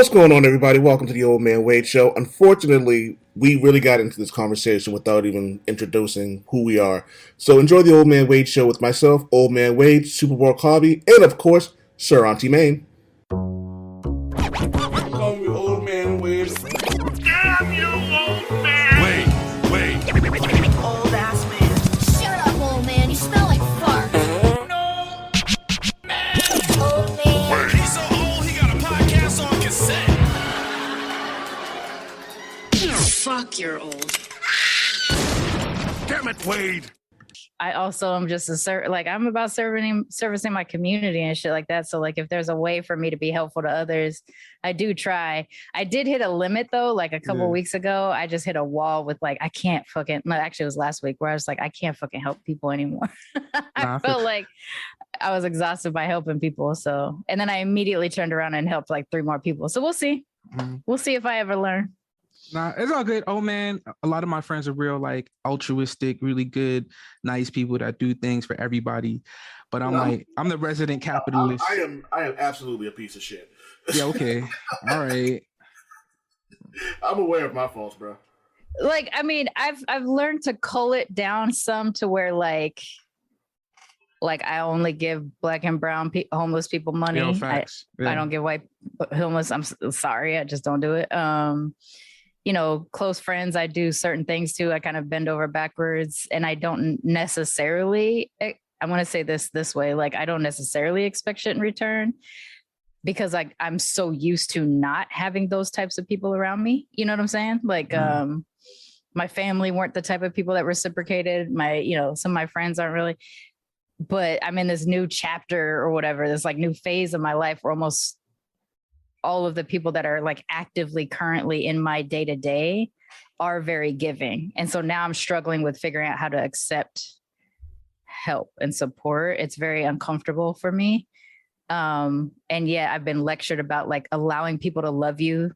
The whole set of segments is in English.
What's going on, everybody? Welcome to the Old Man Wade Show. Unfortunately, we really got into this conversation without even introducing who we are. So enjoy the Old Man Wade Show with myself, Old Man Wade, Super Bowl Hobby, and of course, Sir Auntie Mane. Call me Old Man Wade. Damn you, old man! Wait. Old ass man. Shut up, old man. You smell like fart. No! Man! Old man. He's so old, he got a podcast on cassette. Fuck, you're old. Damn it, Wade! I also am just I'm about servicing my community and shit like that. So like if there's a way for me to be helpful to others, I do try. I did hit a limit though, like a couple weeks ago. I just hit a wall with like, I can't fucking, no, actually it was last week where I was like, I can't fucking help people anymore. I felt like I was exhausted by helping people. So, and then I immediately turned around and helped like 3 more people. So we'll see. We'll see if I ever learn. Nah, it's all good. Oh man, a lot of my friends are real like altruistic, really good, nice people that do things for everybody. But I'm the resident capitalist. I am absolutely a piece of shit. Yeah, okay. All right. I'm aware of my faults, bro. Like, I mean, I've learned to cull it down some to where like I only give black and brown homeless people money. You know, facts. I don't give white homeless. I'm sorry. I just don't do it. You know, close friends, I do certain things too. I kind of bend over backwards, and I don't necessarily, I want to say this way, like I don't necessarily expect shit in return because like I'm so used to not having those types of people around me. You know what I'm saying? Like, my family weren't the type of people that reciprocated. Some of my friends aren't really, but I'm in this new chapter or whatever, this like new phase of my life where almost all of the people that are like actively currently in my day-to-day are very giving. And so now I'm struggling with figuring out how to accept help and support. It's very uncomfortable for me. And yeah, I've been lectured about like allowing people to love you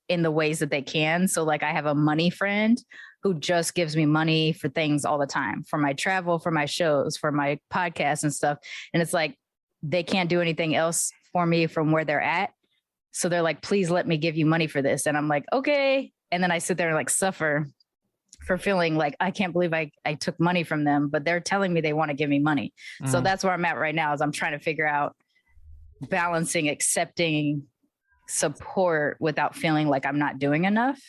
in the ways that they can. So like I have a money friend who just gives me money for things all the time, for my travel, for my shows, for my podcasts and stuff. And it's like, they can't do anything else for me from where they're at. So they're like, please let me give you money for this. And I'm like, okay. And then I sit there and like suffer for feeling like, I can't believe I took money from them, but they're telling me they want to give me money. So that's where I'm at right now is I'm trying to figure out balancing, accepting support without feeling like I'm not doing enough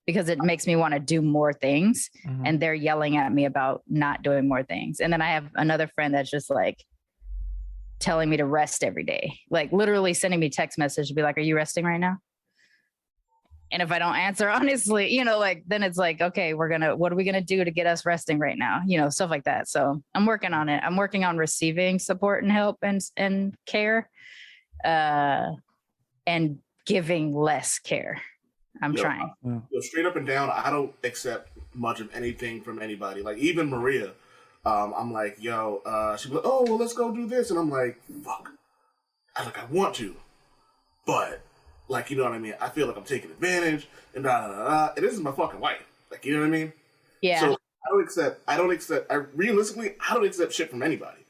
because it makes me want to do more things. And they're yelling at me about not doing more things. And then I have another friend that's just like, telling me to rest every day, like literally sending me text message to be like, are you resting right now? And if I don't answer, honestly, like, then it's like, okay, what are we going to do to get us resting right now? Stuff like that. So I'm working on it. I'm working on receiving support and help and care, and giving less care. I'm trying. Straight up and down, I don't accept much of anything from anybody. Like even Maria, I'm like, yo, she's like, oh, well, let's go do this. And I'm like, fuck. I want to. But, like, you know what I mean? I feel like I'm taking advantage and And this is my fucking wife. Like, you know what I mean? Yeah. So I don't accept shit from anybody.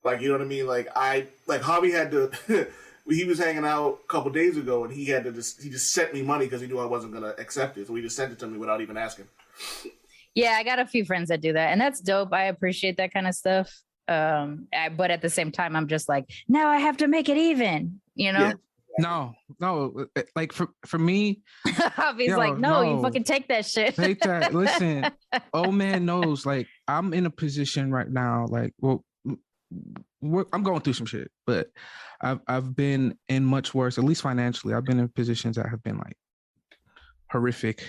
Like, you know what I mean? Like, Javi had to, he was hanging out a couple days ago and he just sent me money because he knew I wasn't going to accept it. So he just sent it to me without even asking. Yeah, I got a few friends that do that, and that's dope. I appreciate that kind of stuff. But at the same time, I'm just like, now I have to make it even, Yeah. No, like for me, He's like, no, you fucking take that shit. Take that. Listen, old man knows. Like, I'm in a position right now. Like, well, I'm going through some shit, but I've been in much worse. At least financially, I've been in positions that have been like horrific.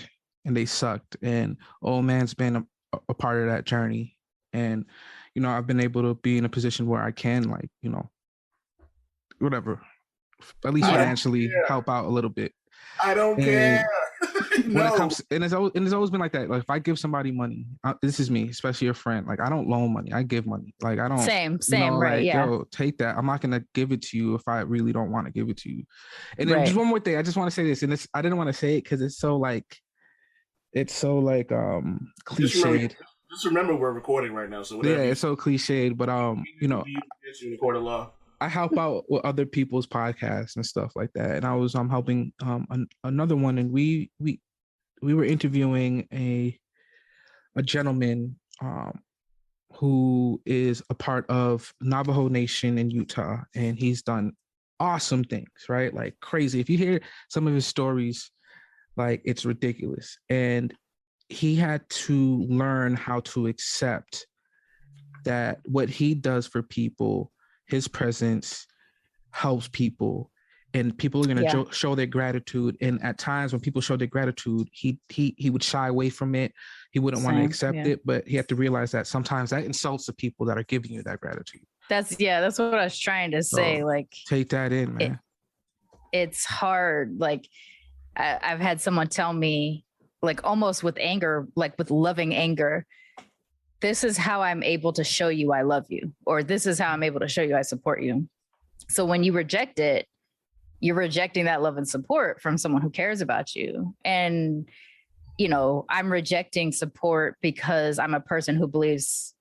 And they sucked. And old man's been a part of that journey. And, I've been able to be in a position where I can like, whatever, at least financially help out a little bit. I don't care. When it comes, and it's always been like that. Like if I give somebody money, this is me, especially a friend. Like I don't loan money. I give money. Like I don't. Same, right? Like, yeah. Yo, take that. I'm not gonna give it to you if I really don't want to give it to you. And then just one more thing. I just want to say this, and I didn't want to say it because it's so cliched. Just remember we're recording right now, so whatever. Yeah, it's so cliched, but you record a law. I help out with other people's podcasts and stuff like that. And I was helping another one, and we were interviewing a gentleman who is a part of Navajo Nation in Utah, and he's done awesome things, right? Like crazy. If you hear some of his stories, like it's ridiculous. And he had to learn how to accept that what he does for people, his presence helps people, and people are going to show their gratitude. And at times when people show their gratitude, he would shy away from it. He wouldn't want to accept it, but he had to realize that sometimes that insults the people that are giving you that gratitude. That's what I was trying to say. So, like, take that in, man. It's hard. Like, I've had someone tell me, like, almost with anger, like with loving anger, this is how I'm able to show you I love you, or this is how I'm able to show you I support you. So when you reject it, you're rejecting that love and support from someone who cares about you. And, you know, I'm rejecting support because I'm a person who believes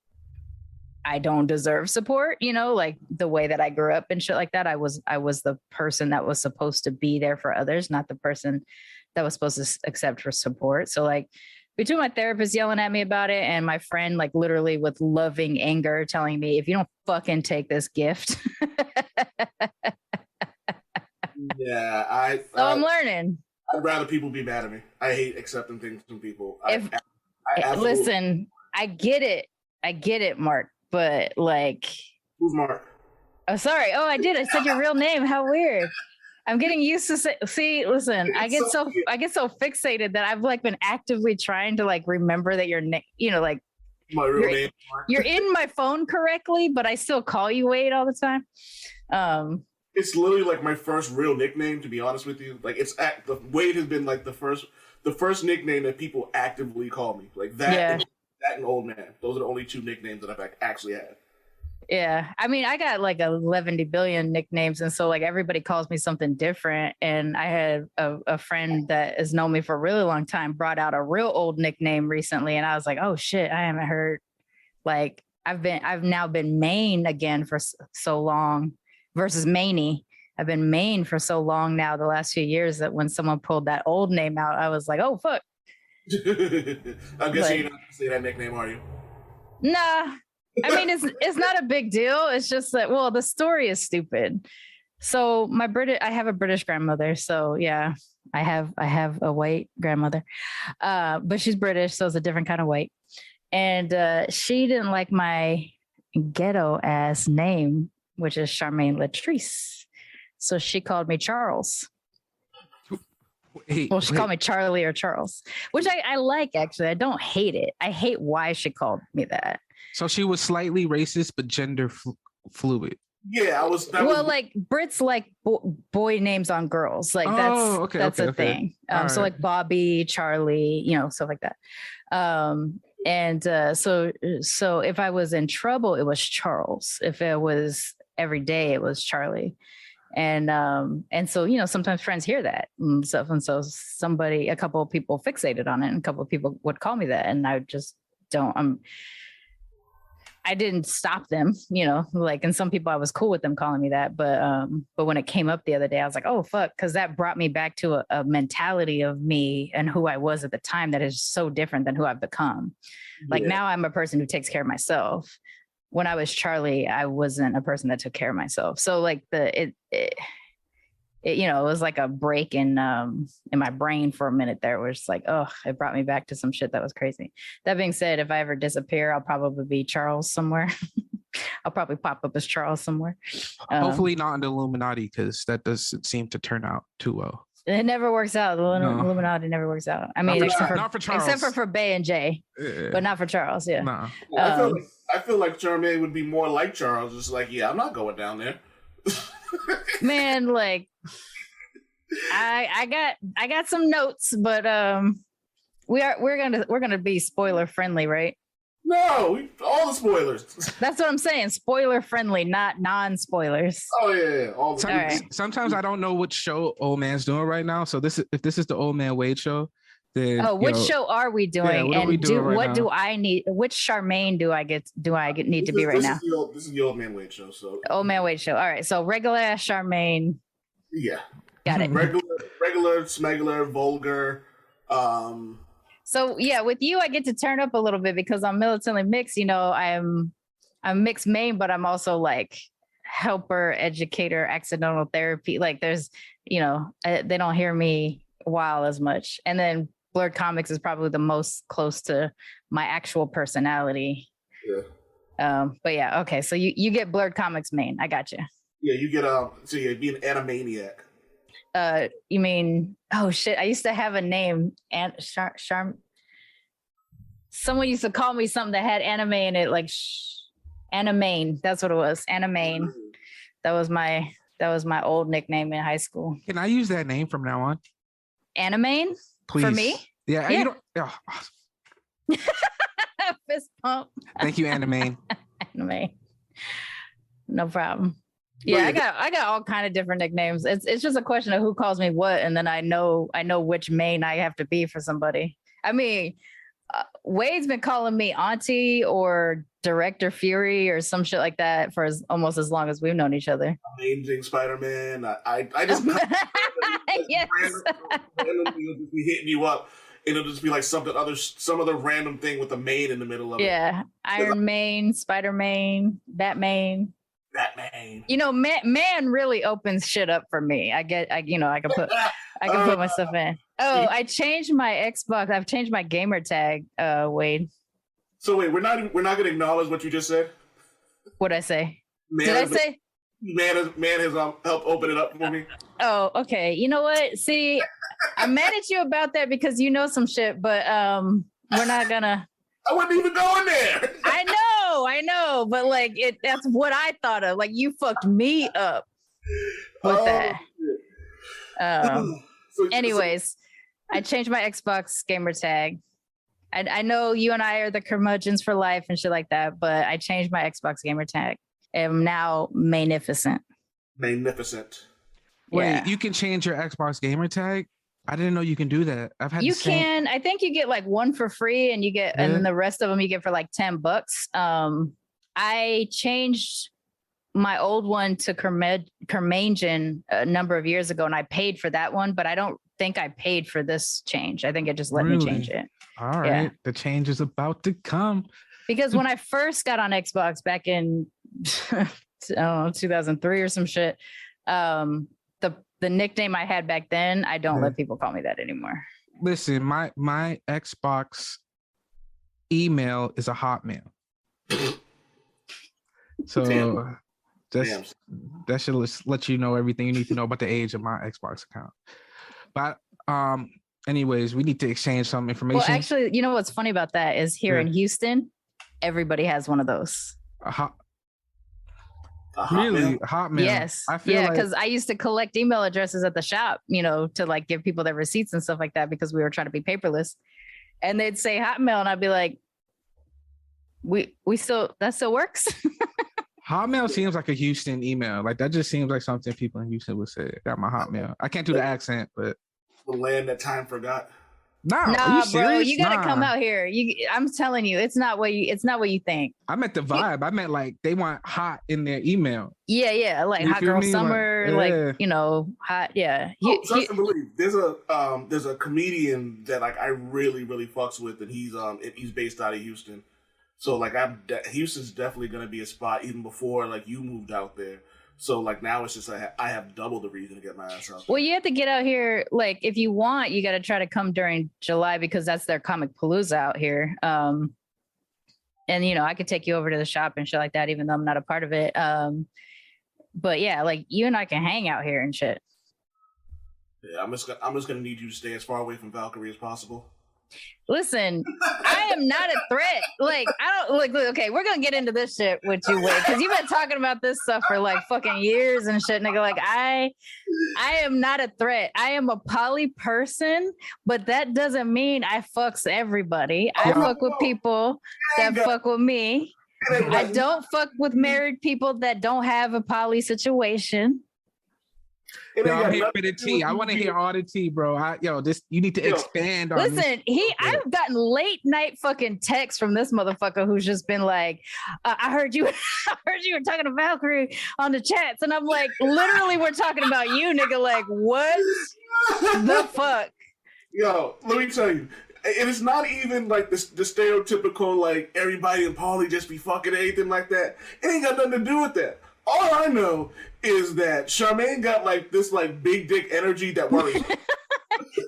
I don't deserve support, you know, like the way that I grew up and shit like that. I was the person that was supposed to be there for others, not the person that was supposed to accept for support. So like, between my therapist yelling at me about it and my friend, like literally with loving anger telling me, if you don't fucking take this gift. Yeah, I'm learning. I'd rather people be mad at me. I hate accepting things from people. Listen, I get it, Mark, but like. Who's Mark? Oh, sorry. Oh, I did. I said your real name. How weird. I'm getting used to listen, I get so fixated that I've like been actively trying to like remember that your name, you know, like my real name. You're in my phone correctly, but I still call you Wade all the time. It's literally like my first real nickname, to be honest with you. Like the Wade has been like the first nickname that people actively call me. Like that and Old Man. Those are the only two nicknames that I've actually had. Yeah. I mean, I got like 11 billion nicknames. And so like everybody calls me something different. And I had a friend that has known me for a really long time brought out a real old nickname recently. And I was like, oh shit, I haven't heard, like, I've now been Mane again for so long versus Maney. I've been Mane for so long now, the last few years, that when someone pulled that old name out, I was like, oh fuck. I'm guessing you're not gonna say that nickname, are you? Nah. I mean, it's not a big deal. It's just that, well, the story is stupid. So I have a British grandmother. So yeah, I have a white grandmother, but she's British. So it's a different kind of white. And she didn't like my ghetto ass name, which is Charmaine Latrice. So she called me Charles. She called me Charlie or Charles, which I like, actually. I don't hate it. I hate why she called me that. So she was slightly racist, but gender fluid. Yeah, like Brits like boy names on girls. Like that's a thing. So like Bobby, Charlie, you know, stuff like that. So if I was in trouble, it was Charles. If it was every day, it was Charlie. And so, you know, sometimes friends hear that and stuff. And so a couple of people fixated on it, and a couple of people would call me that. And I just I didn't stop them, you know, like, and some people I was cool with them calling me that. But when it came up the other day, I was like, oh, fuck. Cause that brought me back to a mentality of me and who I was at the time that is so different than who I've become. Like now I'm a person who takes care of myself. When I was Charlie, I wasn't a person that took care of myself. So like it you know, it was like a break in my brain for a minute there, where it's like, oh, it brought me back to some shit that was crazy. That being said, if I ever disappear, I'll probably be Charles somewhere. I'll probably pop up as Charles somewhere. Hopefully not in the Illuminati, because that doesn't seem to turn out too well. It never works out. The Illuminati never works out. I mean, not for Charles. Except for Bay and Jay, but not for Charles. Yeah. Nah. I feel like Charmaine would be more like Charles. It's like, yeah, I'm not going down there. Man, like I got some notes, but we're gonna be spoiler friendly, right? No, all the spoilers. That's what I'm saying. Spoiler friendly, not non-spoilers. Oh yeah. All right. Sometimes I don't know what show Old Man's doing right now. So if this is the Old Man Wade show, then Oh, which show are we doing? what are we doing right what now? do I need? Which Charmaine do I need to be right now? This is the Old Man Wade show. So Old Man Wade show. All right. So regular ass Charmaine. yeah, Got it. regular, smegular, vulgar. So yeah, with you, I get to turn up a little bit because I'm militantly mixed. You know, I'm mixed main, but I'm also like helper, educator, accidental therapy. Like there's, you know, they don't hear me wow as much. And then Blerd Comics is probably the most close to my actual personality. Yeah. But yeah, okay. So you get Blerd Comics main. I got you. Yeah, you get so you be an animaniac. You mean, oh shit, I used to have a name, and someone used to call me something that had anime in it, like Animane. That's what it was. Animane. That was my old nickname in high school. Can I use that name from now on? Animane? Please. For me? Yeah. Yeah. You don't, oh, Fist pump. thank you, Anime. Anime. No problem. Yeah, I got all kind of different nicknames. It's just a question of who calls me what, and then I know which main I have to be for somebody. I mean, Wade's been calling me Auntie or Director Fury or some shit like that for almost as long as we've known each other. Amazing Spider-Man. I just yes. randomly will just be hitting you up, and it'll just be like some other random thing with a main in the middle of it. Yeah, Iron Mane, Spider Mane, Batman. Batman. You know, man really opens shit up for me. I can put my stuff in. Oh, I changed my Xbox. I've changed my gamer tag, Wade. So wait, we're not gonna acknowledge what you just said? What'd I say? Man, Did I say? Man has helped open it up for me. Oh, okay. You know what? See, I'm mad at you about that because you know some shit, but we're not gonna. I wasn't even going there. I know, but like that's what I thought of. Like you fucked me up with that. Anyways, I changed my Xbox gamer tag. I know you and I are the curmudgeons for life and shit like that, but I changed my Xbox gamer tag. I'm now magnificent. Magnificent. Wait, Yeah. you can change your Xbox gamer tag? I didn't know you can do that. I've had You can. I think you get like one for free, and and then the rest of them you get for like $10. I changed my old one to Curmudgeon a number of years ago, and I paid for that one, but I don't think I paid for this change. I think it just let me change it. All right, yeah. The change is about to come. Because when I first got on Xbox back in 2003 or some shit, the nickname I had back then, I don't let people call me that anymore. Listen, my Xbox email is a Hotmail. So that should let you know everything you need to know about the age of my Xbox account. But anyways, we need to exchange some information. Well, actually, you know what's funny about that is here in Houston, everybody has one of those. Really? Hotmail? Yes. I feel because I used to collect email addresses at the shop, you know, to like give people their receipts and stuff like that because we were trying to be paperless. And they'd say Hotmail, and I'd be like, that still works? Hotmail seems like a Houston email. Like that just seems like something people in Houston would say. Got my Hotmail. I can't do the accent, but the land that time forgot. Nah, bro, you gotta come out here. I'm telling you, it's not what you think. I meant the vibe. I meant like they want hot in their email. Yeah, like hot girl summer, like you know, hot. Yeah. Trust and believe. There's a comedian that like I really fucks with, and he's based out of Houston. So like Houston's definitely gonna be a spot even before like you moved out there. So like now it's just I have double the reason to get my ass out there. Well, you have to get out here. Like if you want, you got to try to come during July because that's their comic palooza out here. And you know, I could take you over to the shop and shit like that, even though I'm not a part of it. But yeah, like you and I can hang out here and shit. Yeah, I'm just gonna need you to stay as far away from Valkyrie as possible. Listen, I am not a threat. Like, I don't look, okay, we're gonna get into this shit with you, Wade, because you've been talking about this stuff for like fucking years and shit, nigga. Like, I am not a threat. I am a poly person, but that doesn't mean I fucks everybody. I fuck with people that fuck with me. I don't fuck with married people that don't have a poly situation. It Yo, ain't I'm got here nothing for the to do tea. with I want to you. hear all the tea, bro. You need to Yo, expand on this. Listen, I've gotten late night fucking texts from this motherfucker who's just been like, I heard you, I heard you were talking to Valkyrie on the chats. And I'm like, literally, we're talking about you, nigga. Like, what the fuck? Yo, let me tell you. And it's not even like the stereotypical, like, everybody in poly just be fucking anything like that. It ain't got nothing to do with that. All I know is that Charmaine got, like, this, like, big dick energy that worries me.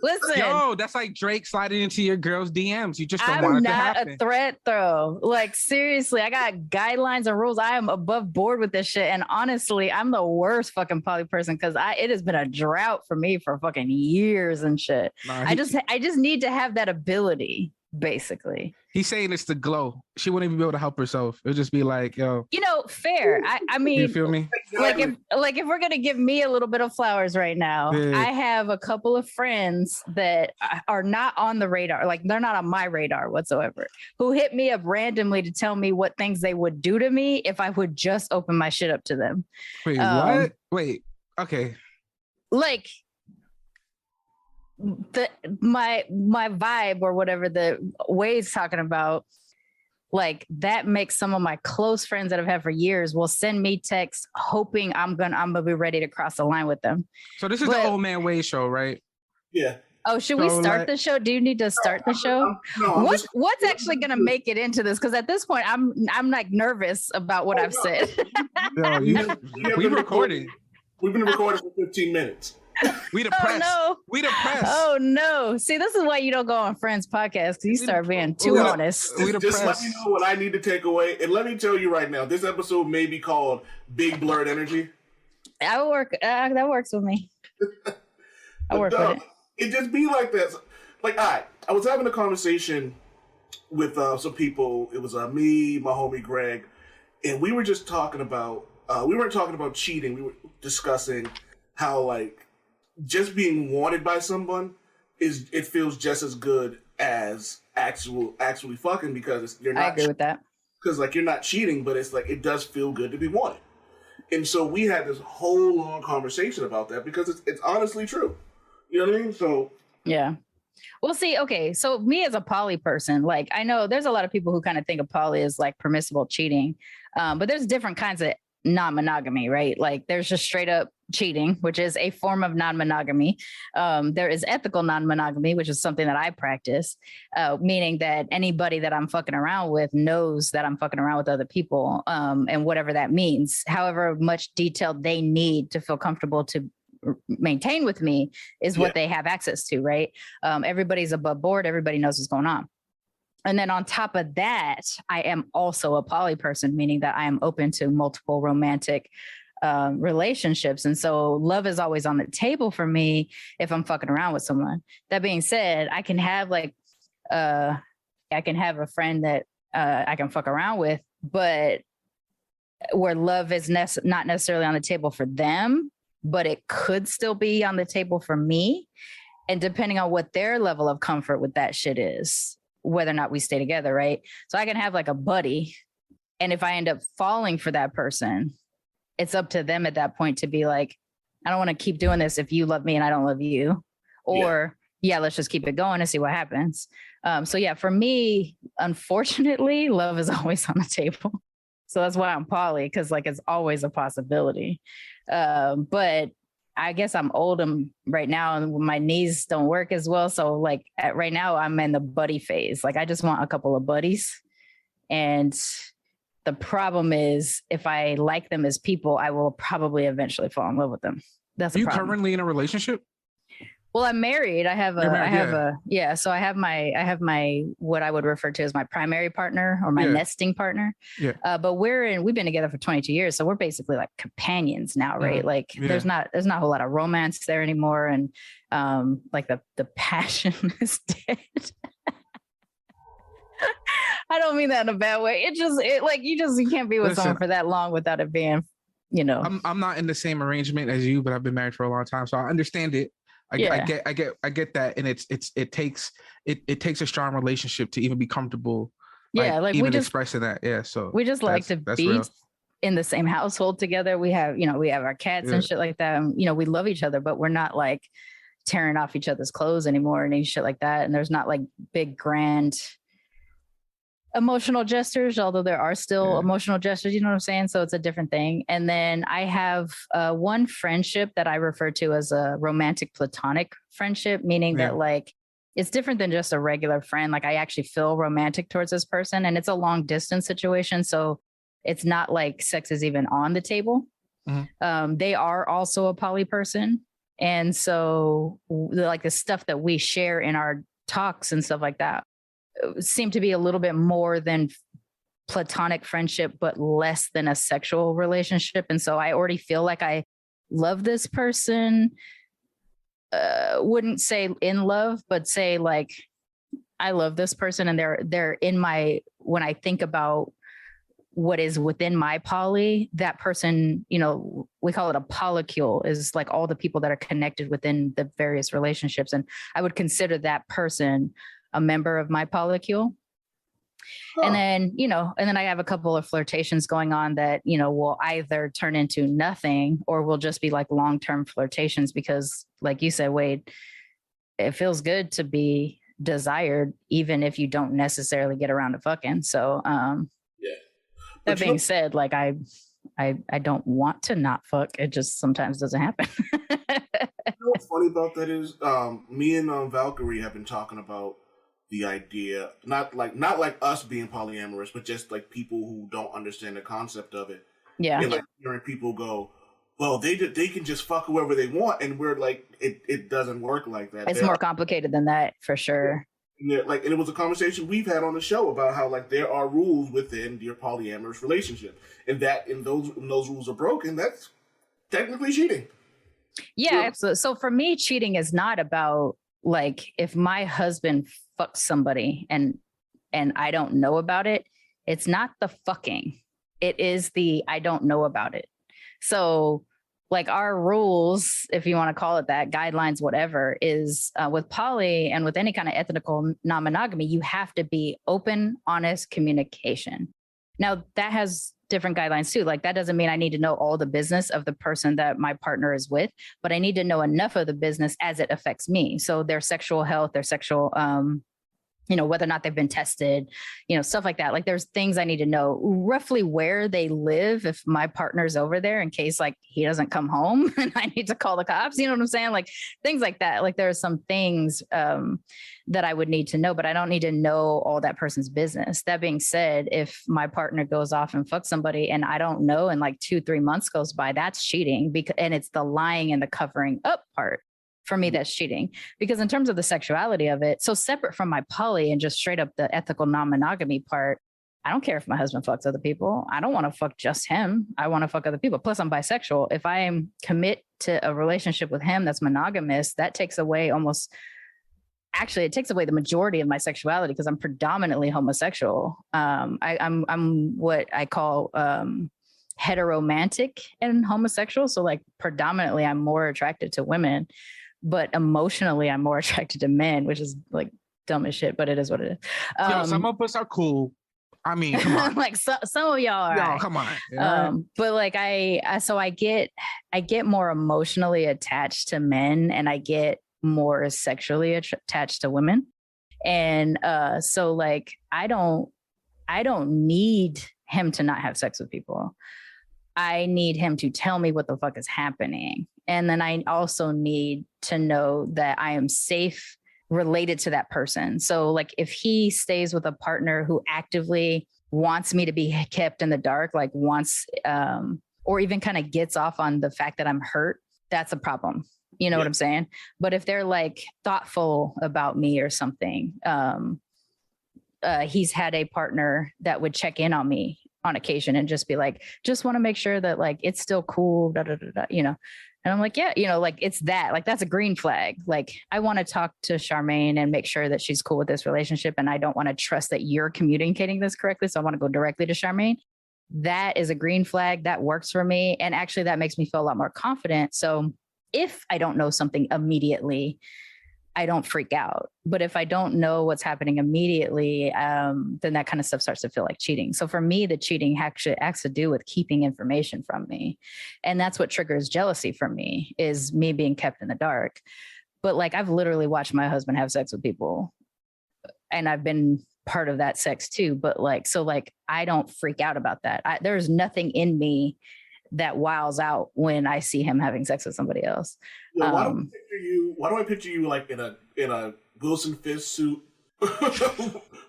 Listen, Yo, that's like Drake sliding into your girl's DMs. You just don't I'm want it to not happen. a threat, though. Like, seriously, I got guidelines and rules. I am above board with this shit. And honestly, I'm the worst fucking poly person because it has been a drought for me for fucking years and shit. Nah, I just need to have that ability, basically. He's saying it's the glow. She wouldn't even be able to help herself. It'll just be like, yo, You know, fair. I mean, you feel me? like if we're gonna give me a little bit of flowers right now, Yeah. I have a couple of friends that are not on the radar, like they're not on my radar whatsoever, who hit me up randomly to tell me what things they would do to me if I would just open my shit up to them. Wait, what? Wait, okay. Like my vibe or whatever the Wade's talking about, like that makes some of my close friends that I've had for years will send me texts hoping I'm gonna be ready to cross the line with them. So this is the Old Man Way show, right? Yeah. Oh, should we start the show? Do you need to start the show? What's actually gonna make it into this? Because at this point, I'm like nervous about what I've said. Yo, we recording. We've been recording for 15 minutes. We the press. Oh, no. We the press. Oh no! See, this is why you don't go on Friends podcast because you start being too honest. We the Just press. let me know what I need to take away, and let me tell you right now, this episode may be called Big Blerd Energy. That work. That works with me. I work with it. It just be like that. Like I was having a conversation with some people. It was me, my homie Greg, and we were just talking about. We weren't talking about cheating. We were discussing how like just being wanted by someone it feels just as good as actually fucking because you're not. I agree with that. Because like you're not cheating, but it's like it does feel good to be wanted. And so we had this whole long conversation about that because it's honestly true. You know what I mean? So yeah. Well, see, okay. So me as a poly person, like I know there's a lot of people who kind of think of poly as like permissible cheating, but there's different kinds of non-monogamy, right? Like there's just straight up cheating, which is a form of non-monogamy. There is ethical non-monogamy, which is something that I practice, meaning that anybody that I'm fucking around with knows that I'm fucking around with other people, and whatever that means, however much detail they need to feel comfortable to maintain with me is what they have access to, right? Everybody's above board. Everybody knows what's going on. And then on top of that, I am also a poly person, meaning that I am open to multiple romantic relationships. And so love is always on the table for me if I'm fucking around with someone. That being said, I can have like, I can have a friend that I can fuck around with, but where love is not necessarily on the table for them, but it could still be on the table for me. And depending on what their level of comfort with that shit is, whether or not we stay together, right? So I can have like a buddy, and if I end up falling for that person, it's up to them at that point to be like, I don't want to keep doing this if you love me and I don't love you, or let's just keep it going and see what happens. So yeah, for me, unfortunately, love is always on the table. So that's why I'm poly, because like it's always a possibility. But I guess I'm old right now and my knees don't work as well. So like right now I'm in the buddy phase. Like I just want a couple of buddies. And the problem is if I like them as people, I will probably eventually fall in love with them. That's Are you currently in a relationship? Well, I'm married. So I have my what I would refer to as my primary partner or my nesting partner. Yeah. But we've been together for 22 years. So we're basically like companions now, right? Like there's not a whole lot of romance there anymore. And like the passion is dead. I don't mean that in a bad way. You can't be with someone for that long without it being, you know. I'm not in the same arrangement as you, but I've been married for a long time. So I understand it. I get that, and it takes a strong relationship to even be comfortable. Yeah, like even expressing that. Yeah, so we just like to be in the same household together. We have, we have our cats and shit like that. And, we love each other, but we're not like tearing off each other's clothes anymore and any shit like that. And there's not like big, grand emotional gestures, although there are still emotional gestures, you know what I'm saying? So it's a different thing. And then I have one friendship that I refer to as a romantic platonic friendship, meaning that like, it's different than just a regular friend. Like I actually feel romantic towards this person, and it's a long distance situation. So it's not like sex is even on the table. They are also a poly person. And so like the stuff that we share in our talks and stuff like that seem to be a little bit more than platonic friendship, but less than a sexual relationship. And so I already feel like I love this person. Wouldn't say in love, but say like, I love this person. And they're in my, when I think about what is within my poly, that person, we call it a polycule, is like all the people that are connected within the various relationships. And I would consider that person a member of my polycule. And then, and then I have a couple of flirtations going on that, will either turn into nothing or will just be like long-term flirtations because like you said, Wade, it feels good to be desired, even if you don't necessarily get around to fucking. So, that being said, like I don't want to not fuck. It just sometimes doesn't happen. What's funny about that is me and Valkyrie have been talking about the idea, not like us being polyamorous, but just like people who don't understand the concept of it. Yeah. And like hearing people go, well, they can just fuck whoever they want, and we're like, it doesn't work like that. It's more complicated than that, for sure. And it was a conversation we've had on the show about how like there are rules within your polyamorous relationship, and that in those rules are broken, that's technically cheating. Yeah, absolutely. So for me, cheating is not about like if my husband fucks somebody and I don't know about it. It's not the fucking. It is the I don't know about it. So like our rules, if you want to call it that, guidelines, whatever, is with poly and with any kind of ethical non-monogamy, you have to be open, honest communication. Now that has different guidelines too. Like that doesn't mean I need to know all the business of the person that my partner is with, but I need to know enough of the business as it affects me. So their sexual health, their sexual, whether or not they've been tested, stuff like that. Like there's things I need to know roughly where they live if my partner's over there in case like he doesn't come home and I need to call the cops. You know what I'm saying? Like things like that. Like there are some things that I would need to know, but I don't need to know all that person's business. That being said, if my partner goes off and fucks somebody and I don't know and like 2-3 months goes by, that's cheating and it's the lying and the covering up part. For me, that's cheating because in terms of the sexuality of it, so separate from my poly and just straight up the ethical non-monogamy part, I don't care if my husband fucks other people. I don't want to fuck just him. I want to fuck other people. Plus I'm bisexual. If I commit to a relationship with him that's monogamous, that takes away it takes away the majority of my sexuality because I'm predominantly homosexual. I'm what I call heteromantic and homosexual. So like predominantly I'm more attracted to women, but emotionally I'm more attracted to men, which is like dumb as shit, but it is what it is. Some of us are cool. I mean, come on. Like some of y'all are. No, come on. But like I get more emotionally attached to men and I get more sexually attached to women. And so like I don't need him to not have sex with people. I need him to tell me what the fuck is happening. And then I also need to know that I am safe related to that person. So like if he stays with a partner who actively wants me to be kept in the dark, like wants, or even kind of gets off on the fact that I'm hurt, that's a problem. You know what I'm saying? But if they're like thoughtful about me or something, he's had a partner that would check in on me on occasion and just be like, just want to make sure that like, it's still cool, And I'm like, yeah, like it's that, like, that's a green flag. Like, I want to talk to Charmaine and make sure that she's cool with this relationship. And I don't want to trust that you're communicating this correctly. So I want to go directly to Charmaine. That is a green flag that works for me. And actually that makes me feel a lot more confident. So if I don't know something immediately, I don't freak out. But if I don't know what's happening immediately, then that kind of stuff starts to feel like cheating. So for me, the cheating actually has to do with keeping information from me. And that's what triggers jealousy for me, is me being kept in the dark. But like, I've literally watched my husband have sex with people, and I've been part of that sex too. But like, so like, I don't freak out about that. There's nothing in me that wows out when I see him having sex with somebody else. Yeah, why do I picture you like in a Wilson Fisk suit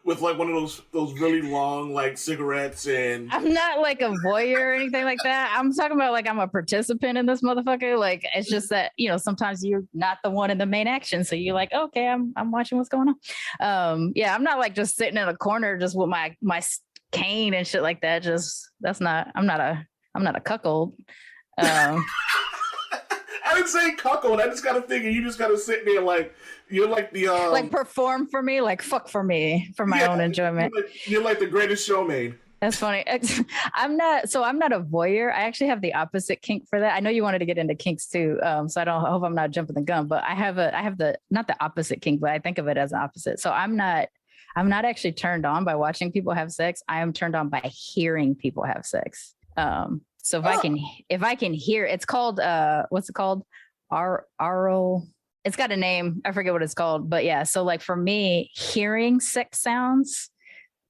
with like one of those really long like cigarettes? And I'm not like a voyeur or anything like that. I'm talking about like I'm a participant in this motherfucker. Like, it's just that, you know, sometimes you're not the one in the main action, so you're like, okay, I'm watching what's going on. Yeah, I'm not like just sitting in a corner just with my cane and shit like that. I'm not a cuckold. I didn't say cuckold. I just got to figure you just got to sit there like you're like the like perform for me, like fuck for me, for my own enjoyment. You're like the greatest showman. That's funny. I'm not a voyeur. I actually have the opposite kink for that. I know you wanted to get into kinks too, so I hope I'm not jumping the gun. But I have the not the opposite kink, but I think of it as an opposite. So I'm not actually turned on by watching people have sex. I am turned on by hearing people have sex. So if I can hear, it's called what's it called? Oral. It's got a name. I forget what it's called, but yeah. So like for me, hearing sex sounds,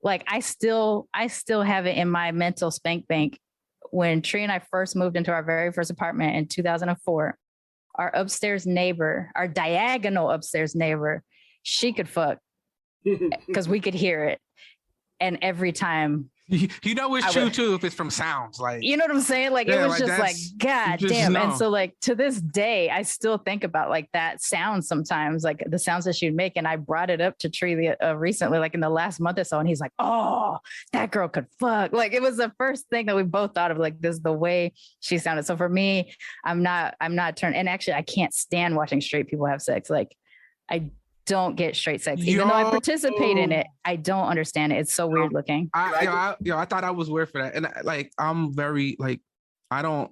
like I still have it in my mental spank bank. When Tree and I first moved into our very first apartment in 2004, our upstairs neighbor, our diagonal upstairs neighbor, she could fuck because we could hear it. And every time, you know it's true too if it's from sounds, like, you know what I'm saying? Like, it was just like, God damn. And so like to this day, I still think about like that sound sometimes, like the sounds that she'd make. And I brought it up to Tree recently, like in the last month or so, and he's like, oh, that girl could fuck. Like, it was the first thing that we both thought of, like, this is the way she sounded. So for me, I'm not turned. And actually, I can't stand watching straight people have sex. Like, I don't get straight sex, even though I participate in it. I don't understand it. It's so weird looking. I thought I was weird for that, and like I'm very like I love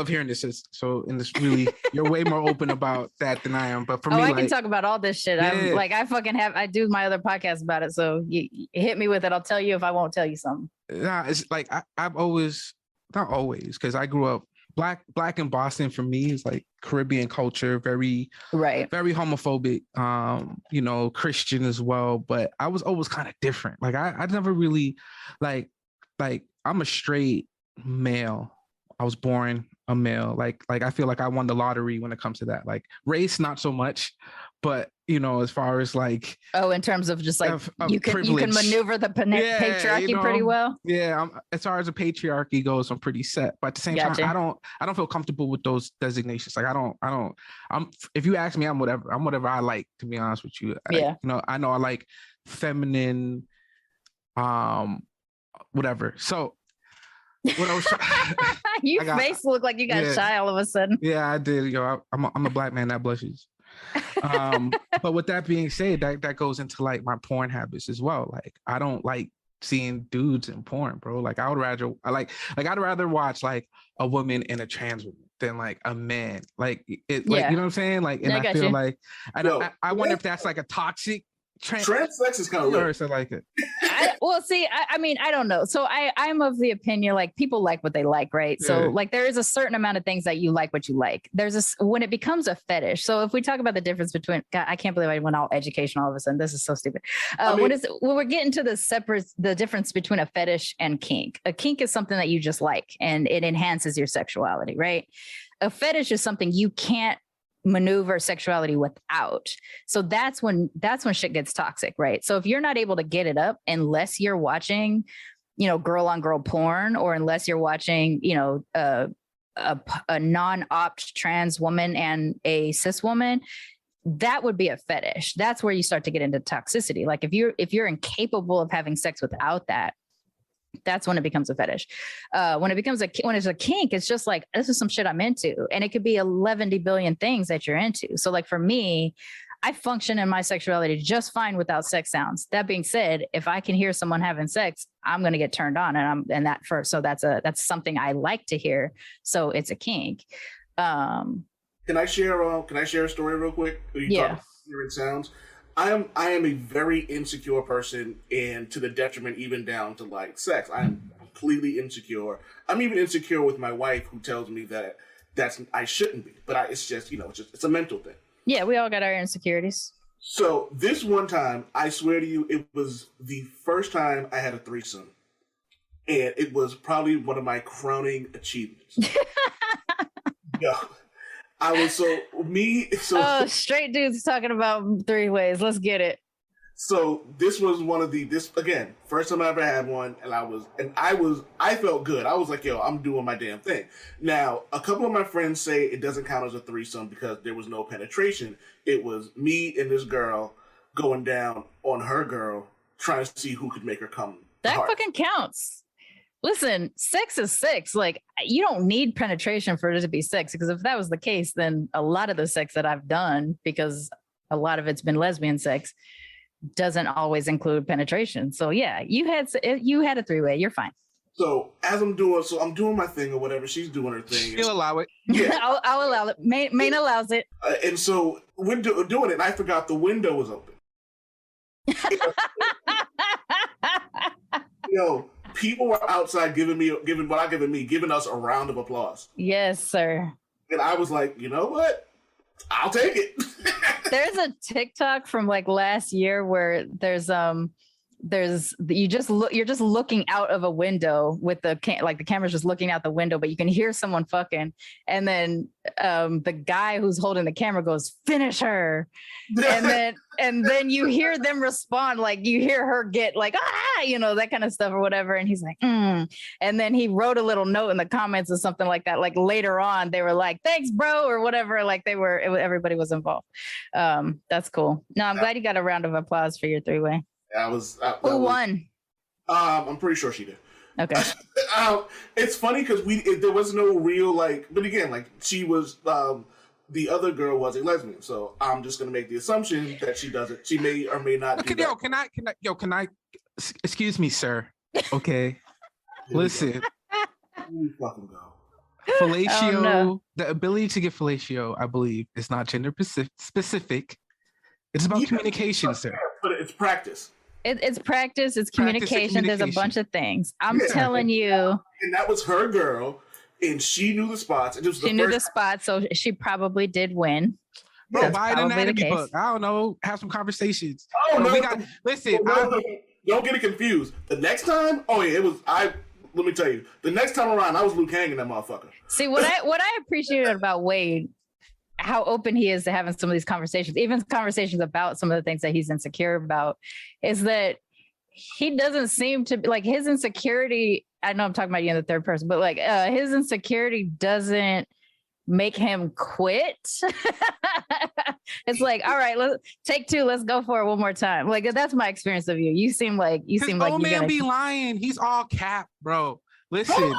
hearing this. So in this really, you're way more open about that than I am. But for me, I can talk about all this shit. Yeah. I'm like, I do my other podcast about it. So you hit me with it. I'll tell you if I won't tell you something. Nah, it's like I've always, not always, because I grew up black in Boston. For me is like Caribbean culture, very very homophobic, you know, Christian as well, but I was always kind of different. Like I never really like I'm a straight male. I was born a male. Like I feel like I won the lottery when it comes to that. Like race, not so much, but you know, as far as like, in terms of just like of you can maneuver the patriarchy, you know, pretty well. Yeah, as far as the patriarchy goes, I'm pretty set. But at the same time, I don't feel comfortable with those designations. Like I'm. If you ask me, I'm whatever I like. To be honest with you, yeah. I know I like feminine, whatever. So. What I was Your face looked like you got shy all of a sudden. Yeah, I did. I'm a black man that blushes. But with that being said, that goes into like my porn habits as well. Like I don't like seeing dudes in porn, bro. Like I'd rather watch like a woman and a trans woman than like a man. Like it, like, you know what I'm saying? Like, and I feel like I wonder if that's like a toxic. Trans sex is kind of weird. I like it. I mean, I don't know. So I'm of the opinion, like, people like what they like, right? Yeah. So like there is a certain amount of things that you like what you like. When it becomes a fetish. So if we talk about the difference between, God, I can't believe I went all educational all of a sudden. This is so stupid. When we're getting to the difference between a fetish and kink. A kink is something that you just like and it enhances your sexuality, right? A fetish is something you can't maneuver sexuality without. So that's when shit gets toxic, right? So if you're not able to get it up unless you're watching, you know, girl on girl porn, or unless you're watching, you know, a non-opt trans woman and a cis woman, that would be a fetish. That's where you start to get into toxicity. Like if you're incapable of having sex without that, that's when it becomes a fetish. When it's a kink, it's just like, this is some shit I'm into. And it could be 11 billion things that you're into. So like for me, I function in my sexuality just fine without sex sounds. That being said, if I can hear someone having sex, I'm going to get turned on, so that's something I like to hear. So it's a kink. Can I share a story real quick? Yeah. Hearing sounds. I am a very insecure person, and to the detriment even down to like sex. I am completely insecure. I'm even insecure with my wife, who tells me that I shouldn't be. But it's just it's a mental thing. Yeah, we all got our insecurities. So this one time, I swear to you, it was the first time I had a threesome, and it was probably one of my crowning achievements. Yeah. I was straight dudes talking about 3-ways. Let's get it. So this was one of again, first time I ever had one, and I felt good. I was like, yo, I'm doing my damn thing. Now, a couple of my friends say it doesn't count as a threesome because there was no penetration. It was me and this girl going down on her girl, trying to see who could make her come. That hard. fucking counts. Listen, sex is sex. Like, you don't need penetration for it to be sex, because if that was the case, then a lot of the sex that I've done, because a lot of it's been lesbian sex, doesn't always include penetration. So yeah, you had a 3-way. You're fine. So I'm doing my thing or whatever. She's doing her thing. She'll allow it. Yeah. I'll allow it. Mane allows it. And so we're doing it, and I forgot the window was open. Yo, people were outside giving us a round of applause. Yes, sir. And I was like, you know what? I'll take it. There's a TikTok from like last year where you're just looking out of a window with the camera's just looking out the window, but you can hear someone fucking, and then the guy who's holding the camera goes, "Finish her," and then you hear them respond, like you hear her get like that kind of stuff or whatever, and he's like, and then he wrote a little note in the comments or something like that. Like later on, they were like, "Thanks, bro," or whatever. Like everybody was involved. That's cool. No, I'm glad you got a round of applause for your 3-way. Who won? I'm pretty sure she did. Okay. It's funny because there was no real but again, she was the other girl was a lesbian, so I'm just gonna make the assumption that she doesn't. She may or may not. Okay, can I? Excuse me, sir. Okay, listen. You fucking go. Fellatio, Oh, no. The ability to get fellatio, I believe, is not gender specific. It's about communication, sir. But it's practice. It's practice. It's communication. There's a bunch of things. I'm telling you. And that was her girl, and she knew the spots. And she knew the spots, so she probably did win. Bro, buy an anatomy book. I don't know. Have some conversations. Oh, no. Listen. Don't get it confused. The next time, let me tell you, the next time around, I was Luke hanging that motherfucker. See, what I appreciated about Wade, how open he is to having some of these conversations, even conversations about some of the things that he's insecure about, is that he doesn't seem to like his insecurity. I know I'm talking about you in the third person, but his insecurity doesn't make him quit. It's like, all right, let's take 2. Let's go for it one more time. Like, that's my experience of you. You seem like old man be lying. He's all cap, bro. Listen,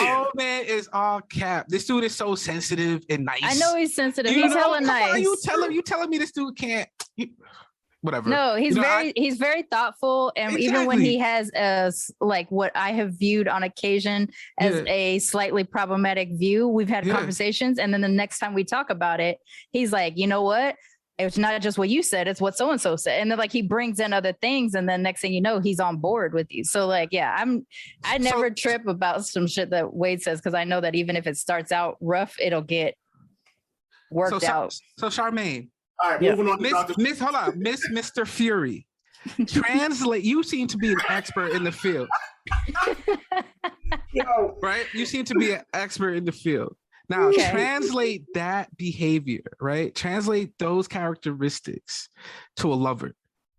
old man is all cap. This dude is so sensitive and nice. I know he's sensitive. He's hella nice. You telling me this dude can't? Whatever. No, he's very thoughtful, and even when he has what I have viewed on occasion as a slightly problematic view, we've had conversations, and then the next time we talk about it, he's like, you know what? It's not just what you said, it's what so and so said, and then he brings in other things, and then next thing you know, he's on board with you. So I never trip about some shit that Wade says, because I know that even if it starts out rough, it'll get worked out. So Charmaine. All right, moving on. Miss Mr. Fury. Translate. You seem to be an expert in the field, right? You seem to be an expert in the field. Now, translate that behavior, right? Translate those characteristics to a lover.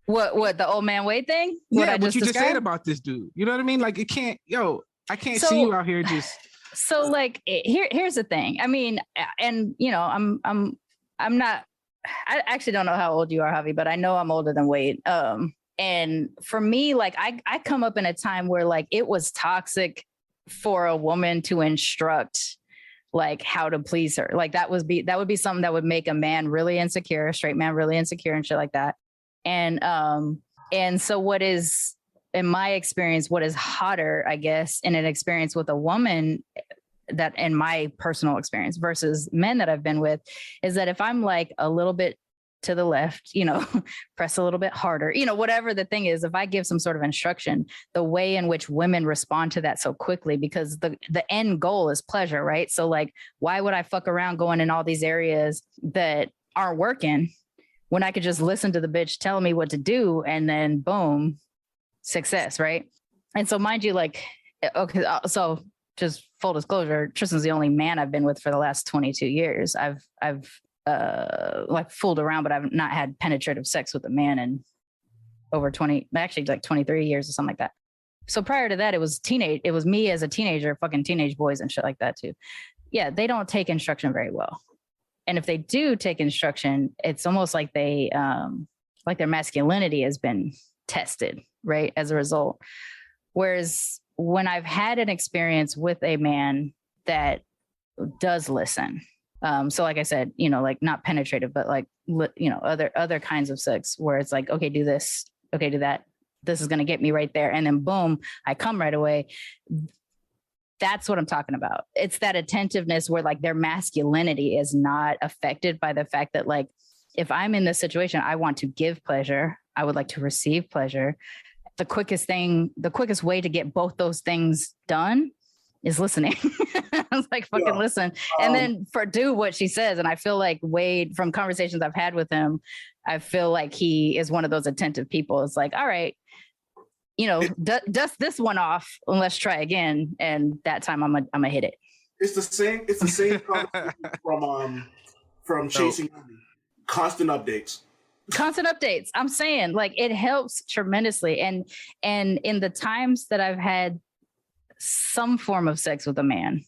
What the old man Wade thing? What you just said about this dude. You know what I mean? Like, it can't. I can't see you out here just. So here's the thing. I mean, and I'm not. I actually don't know how old you are, Javi, but I know I'm older than Wade. And for me, I come up in a time where it was toxic for a woman to instruct how to please her. That would be something that would make a man really insecure, a straight man really insecure and shit like that. And so what is, in my experience, what is hotter, I guess, in an experience with a woman that in my personal experience versus men that I've been with is that if I'm like a little bit to the left, press a little bit harder, whatever the thing is, if I give some sort of instruction, the way in which women respond to that so quickly, because the end goal is pleasure, right? So like, why would I fuck around going in all these areas that aren't working when I could just listen to the bitch telling me what to do and then boom, success, right? And so mind you, like, okay, so just full disclosure, Tristan's the only man I've been with for the last 22 years. I've like fooled around, but I've not had penetrative sex with a man in over 20, actually like 23 years or something like that. So prior to that, it was me as a teenager, fucking teenage boys and shit like that too. Yeah, they don't take instruction very well. And if they do take instruction, it's almost like they, like their masculinity has been tested, right? As a result. Whereas when I've had an experience with a man that does listen, so like I said, like not penetrative, but like, other kinds of sex where it's like, okay, do this, okay, do that. This is going to get me right there. And then boom, I come right away. That's what I'm talking about. It's that attentiveness where like their masculinity is not affected by the fact that like, if I'm in this situation, I want to give pleasure. I would like to receive pleasure. The quickest way to get both those things done is listening. I was like, fucking listen. And then do what she says. And I feel like Wade, from conversations I've had with him, I feel like he is one of those attentive people. It's like, all right, dust this one off and let's try again. And that time I'm gonna hit it. It's the same conversation from Chasing Amy. Constant updates. I'm saying like it helps tremendously. And in the times that I've had some form of sex with a man,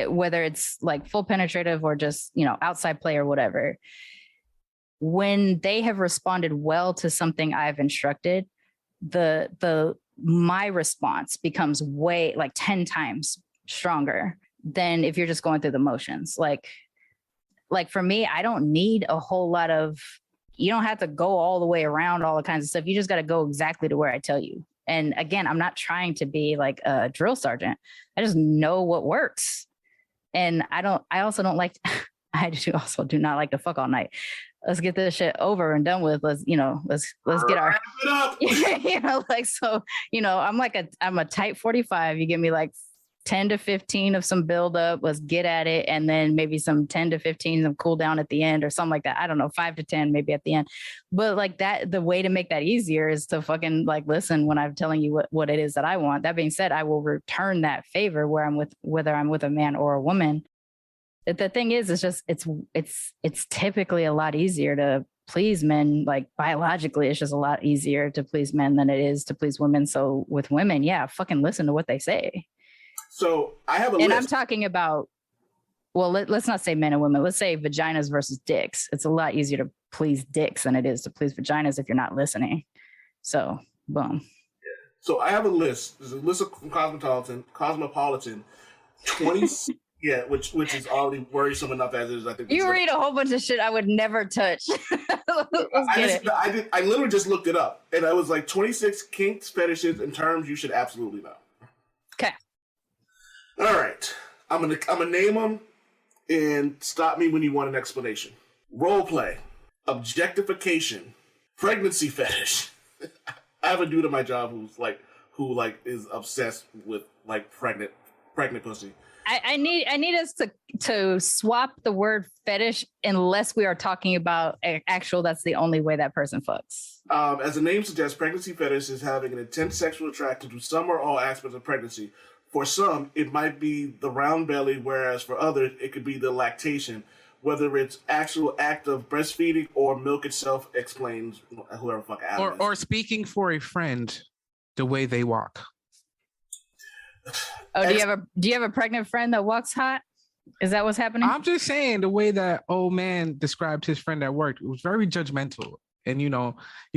whether it's like full penetrative or just, outside play or whatever, when they have responded well to something I've instructed, my response becomes way like 10 times stronger than if you're just going through the motions. Like for me, I don't need a whole lot of, you don't have to go all the way around all the kinds of stuff. You just got to go exactly to where I tell you. And again, I'm not trying to be like a drill sergeant. I just know what works. And I also don't like, I also do not like to fuck all night. Let's get this shit over and done with. Let's get our, I'm a tight 45. You give me like 10 to 15 of some build up. Let's get at it. And then maybe some 10 to 15 of cool down at the end or something like that. I don't know, 5 to 10 maybe at the end. But like that, the way to make that easier is to fucking like listen when I'm telling you what it is that I want. That being said, I will return that favor whether I'm with a man or a woman. The thing is, it's just, it's typically a lot easier to please men. Like biologically, it's just a lot easier to please men than it is to please women. So with women, yeah, fucking listen to what they say. So I have a and list. I'm talking about, well, let's not say men and women. Let's say vaginas versus dicks. It's a lot easier to please dicks than it is to please vaginas if you're not listening. So, boom. So I have a list. There's a list from Cosmopolitan, 20. Yeah, which is already worrisome enough as it is. I think you read a whole bunch of shit I would never touch. I literally just looked it up, and I was like 26 kinks, fetishes, and terms you should absolutely know. Okay. All right, I'm gonna name them, and stop me when you want an explanation. Role play, objectification, pregnancy fetish. I have a dude at my job who is obsessed with like pregnant pussy. I need us to swap the word fetish unless we are talking about actual. That's the only way that person fucks. As the name suggests, pregnancy fetish is having an intense sexual attraction to some or all aspects of pregnancy. For some, it might be the round belly, whereas for others, it could be the lactation. Whether it's actual act of breastfeeding or milk itself, explains whoever fuck Adam is. Or speaking for a friend, the way they walk. Oh, do you have a pregnant friend that walks hot? Is that what's happening? I'm just saying the way that old man described his friend at work, it was very judgmental. and you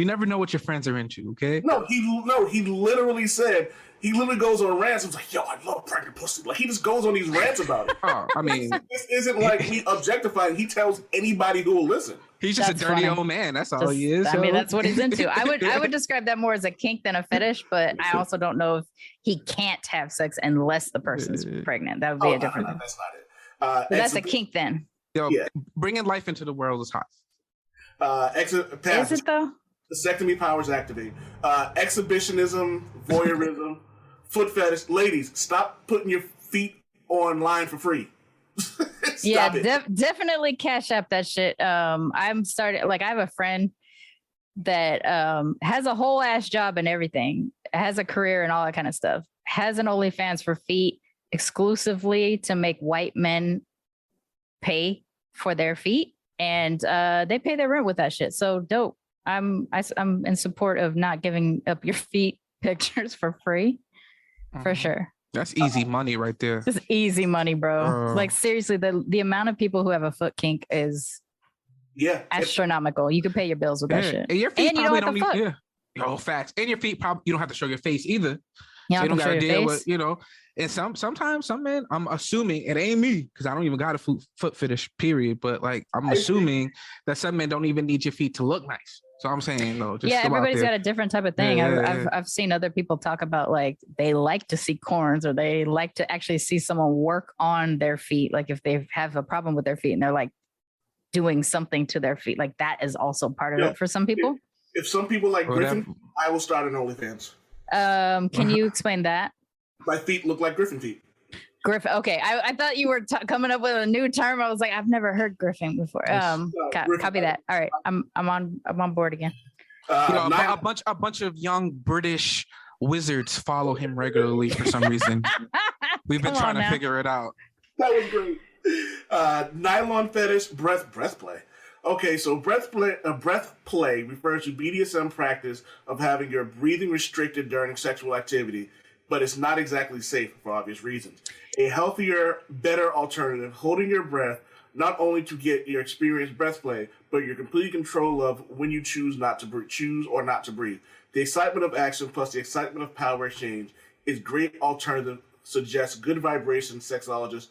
never know what your friends are into. Okay. No, he literally said, he literally goes on rants. He's like, yo, I love pregnant pussy. Like, he just goes on these rants about it. Oh, I mean, this isn't like we objectifying. He tells anybody who will listen. he's just That's a dirty funny. old man. That's all he is. I mean, that's what he's into. I would describe that more as a kink than a fetish, but I also don't know if he can't have sex unless the person's pregnant. That would be a different thing. That's not it. But that's a kink then. Yo, Yeah. bringing life into the world is hot. Is it though? Vasectomy powers activate. Exhibitionism, voyeurism, foot fetish. Ladies, stop putting your feet online for free. Stop it. Definitely cash app that shit. I'm started like I have a friend that has a whole ass job and everything, has a career and all that kind of stuff, has an OnlyFans for feet exclusively to make white men pay for their feet, and they pay their rent with that shit. So dope. I'm in support of not giving up your feet pictures for free, for sure. That's easy money right there. It's easy money, bro. Like seriously, the amount of people who have a foot kink is astronomical. You can pay your bills with that shit. And your feet and you probably don't don't have to need, fuck. Yo, facts. And your feet probably you don't have to show your face either. You So you don't don't have to gotta show deal your with, face. and sometimes some men, I'm assuming it ain't me because I don't even got a foot fetish, period. But like I'm assuming that some men don't even need your feet to look nice. So I'm saying no, just Yeah, go out everybody's there. got a different type of thing. Yeah. I've seen other people talk about like they like to see corns or they like to actually see someone work on their feet. Like if they have a problem with their feet and they're like doing something to their feet, like that is also part of it for some people. If some people like Griffin, I will start an OnlyFans. Can you explain that? My feet look like Griffin feet. Griffin. Okay, I thought you were coming up with a new term. I was like, I've never heard Griffin before. Copy that. All right, I'm on board again. A bunch of young British wizards follow him regularly for some reason. We've been trying to figure it out. That was great. Nylon fetish, breath play. Okay, so breath play refers to BDSM practice of having your breathing restricted during sexual activity, but it's not exactly safe for obvious reasons. A healthier, better alternative, holding your breath, not only to get your experienced breath play, but your complete control of when you choose or not to breathe. The excitement of action plus the excitement of power exchange is great alternative, suggests good vibration sexologist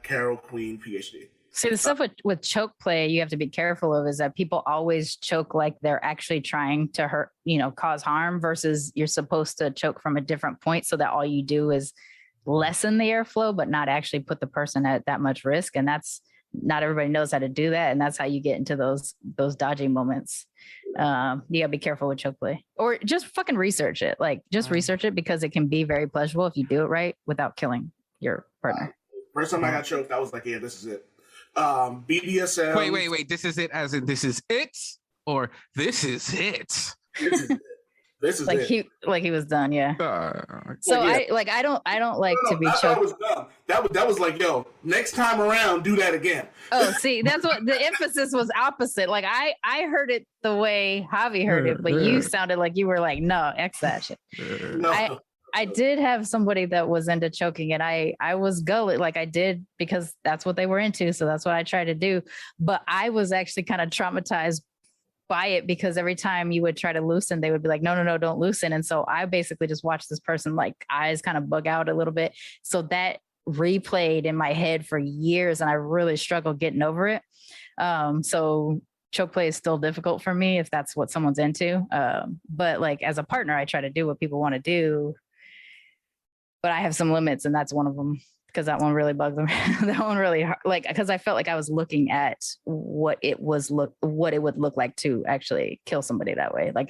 Carol Queen, PhD. See, the stuff with choke play you have to be careful of is that people always choke like they're actually trying to hurt, cause harm, versus you're supposed to choke from a different point so that all you do is lessen the airflow, but not actually put the person at that much risk. And that's not everybody knows how to do that. And that's how you get into those dodgy moments. You gotta be careful with choke play, or just fucking research it. Like just research it because it can be very pleasurable if you do it right without killing your partner. First time I got choked, I was like, yeah, this is it. BDSM. Wait. This is it as in this is it, or this is it? This is like it. he was done. Yeah. So yeah. I don't like to be choked. choked. Was done. That was like, yo, next time around, do that again. Oh, see, that's what the emphasis was opposite. Like I heard it the way Javi heard it, but you sounded like you were like, no, X that shit. No. I did have somebody that was into choking, and I was gullet, like I did because that's what they were into. So that's what I tried to do. But I was actually kind of traumatized by it because every time you would try to loosen, they would be like, no, don't loosen. And so I basically just watched this person like eyes kind of bug out a little bit. So that replayed in my head for years, and I really struggled getting over it. So choke play is still difficult for me if that's what someone's into. But like as a partner, I try to do what people want to do. But I have some limits, and that's one of them because that one really bugs me. That one really because I felt like I was looking at what it would look like to actually kill somebody that way. Like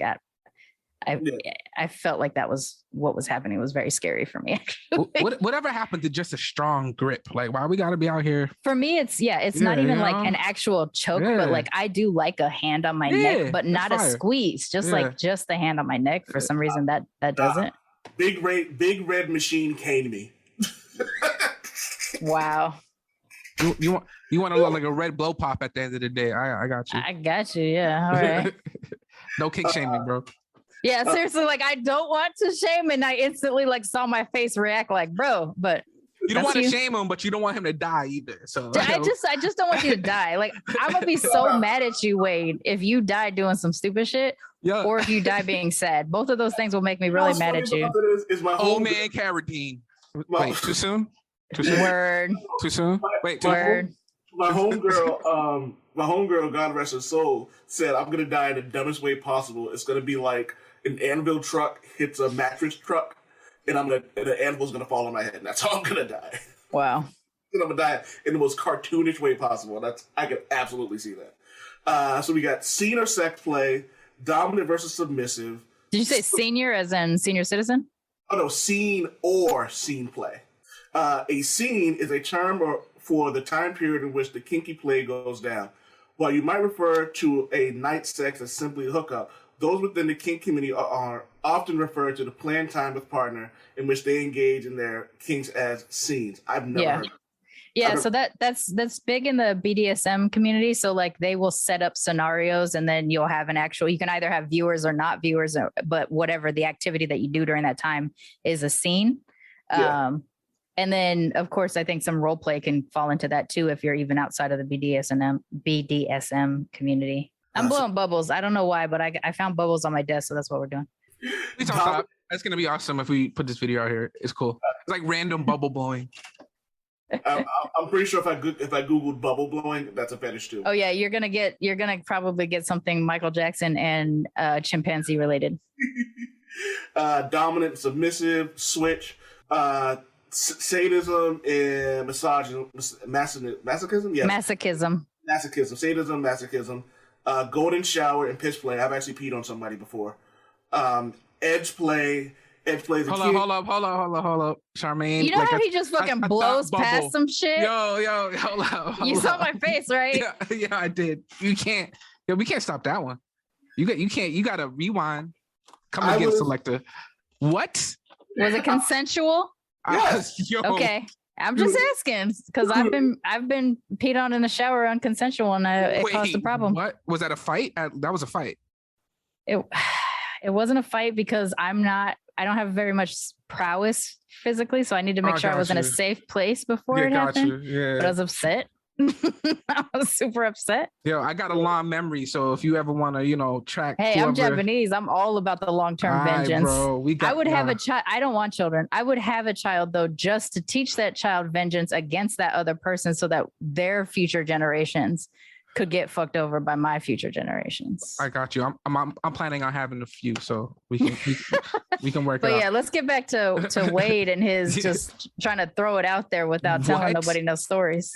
I felt like that was what was happening. It was very scary for me. Actually. Whatever happened to just a strong grip? Like why we got to be out here? For me, it's not even like an actual choke, but like I do like a hand on my neck, but not a squeeze. Just like just the hand on my neck. For some reason that doesn't. Big red machine came to me. Wow. You want to look like a red blow pop at the end of the day. I got you. I got you. Yeah. All right. No kink shaming, bro. Yeah, seriously, like I don't want to shame, and I instantly like saw my face react like, bro, but You don't want to you. shame him, but you don't want him to die either. So I just don't want you to die. Like, I'm gonna be so mad at you, Wade, if you die doing some stupid shit, yeah. or if you die being sad. Both of those things will make me really mad at you. Is my Old man Carradine. Wait, too soon? Too soon? Word. Too soon? Wait, too Word. My homegirl, God rest her soul, said I'm gonna die in the dumbest way possible. It's gonna be like an anvil truck hits a mattress truck, and the anvil's gonna fall on my head, and that's how I'm gonna die. Wow. And I'm gonna die in the most cartoonish way possible. I can absolutely see that. So we got scene or sex play, dominant versus submissive. Did you say senior as in senior citizen? Oh no, scene or scene play. A scene is a term for the time period in which the kinky play goes down. While you might refer to a night sex as simply a hookup, those within the kink community are often referred to the planned time with partner in which they engage in their kinks as scenes. I've never heard of it. Yeah, so that's big in the BDSM community. So like they will set up scenarios, and then you'll have you can either have viewers or not viewers, but whatever the activity that you do during that time is a scene. Yeah. And then of course I think some role play can fall into that too if you're even outside of the BDSM community. I'm blowing bubbles. I don't know why, but I found bubbles on my desk, so that's what we're doing. Please don't stop. That's gonna be awesome if we put this video out here. It's cool. It's like random bubble blowing. I'm pretty sure if I googled bubble blowing, that's a fetish too. Oh yeah, you're gonna probably get something Michael Jackson and chimpanzee related. Dominant, submissive, switch, sadism, and masochism. Yeah, Masochism. Sadism, masochism. Golden shower and piss play. I've actually peed on somebody before. Edge play. Hold up, Charmaine. You know how he just fucking blows past some shit? Yo, hold up. You saw my face, right? Yeah, I did. You can't. Yo, we can't stop that one. You can't. You gotta rewind. Come and get a selector. What? Was it consensual? Yes. Yo. Okay. I'm just asking because I've been peed on in the shower unconsensual, and it caused a problem. What was that? A fight? That was a fight. It wasn't a fight because I don't have very much prowess physically, so I need to make sure I was in a safe place before it happened. Yeah. But I was upset. I was super upset. Yo, I got a long memory, so if you ever want to, track. Hey, I'm Japanese. I'm all about the long-term vengeance. Bro, I would have a child. I don't want children. I would have a child though, just to teach that child vengeance against that other person, so that their future generations could get fucked over by my future generations. I got you. I'm planning on having a few, so we can work. But it yeah, out. let's get back to Wade and his just trying to throw it out there without telling nobody no stories.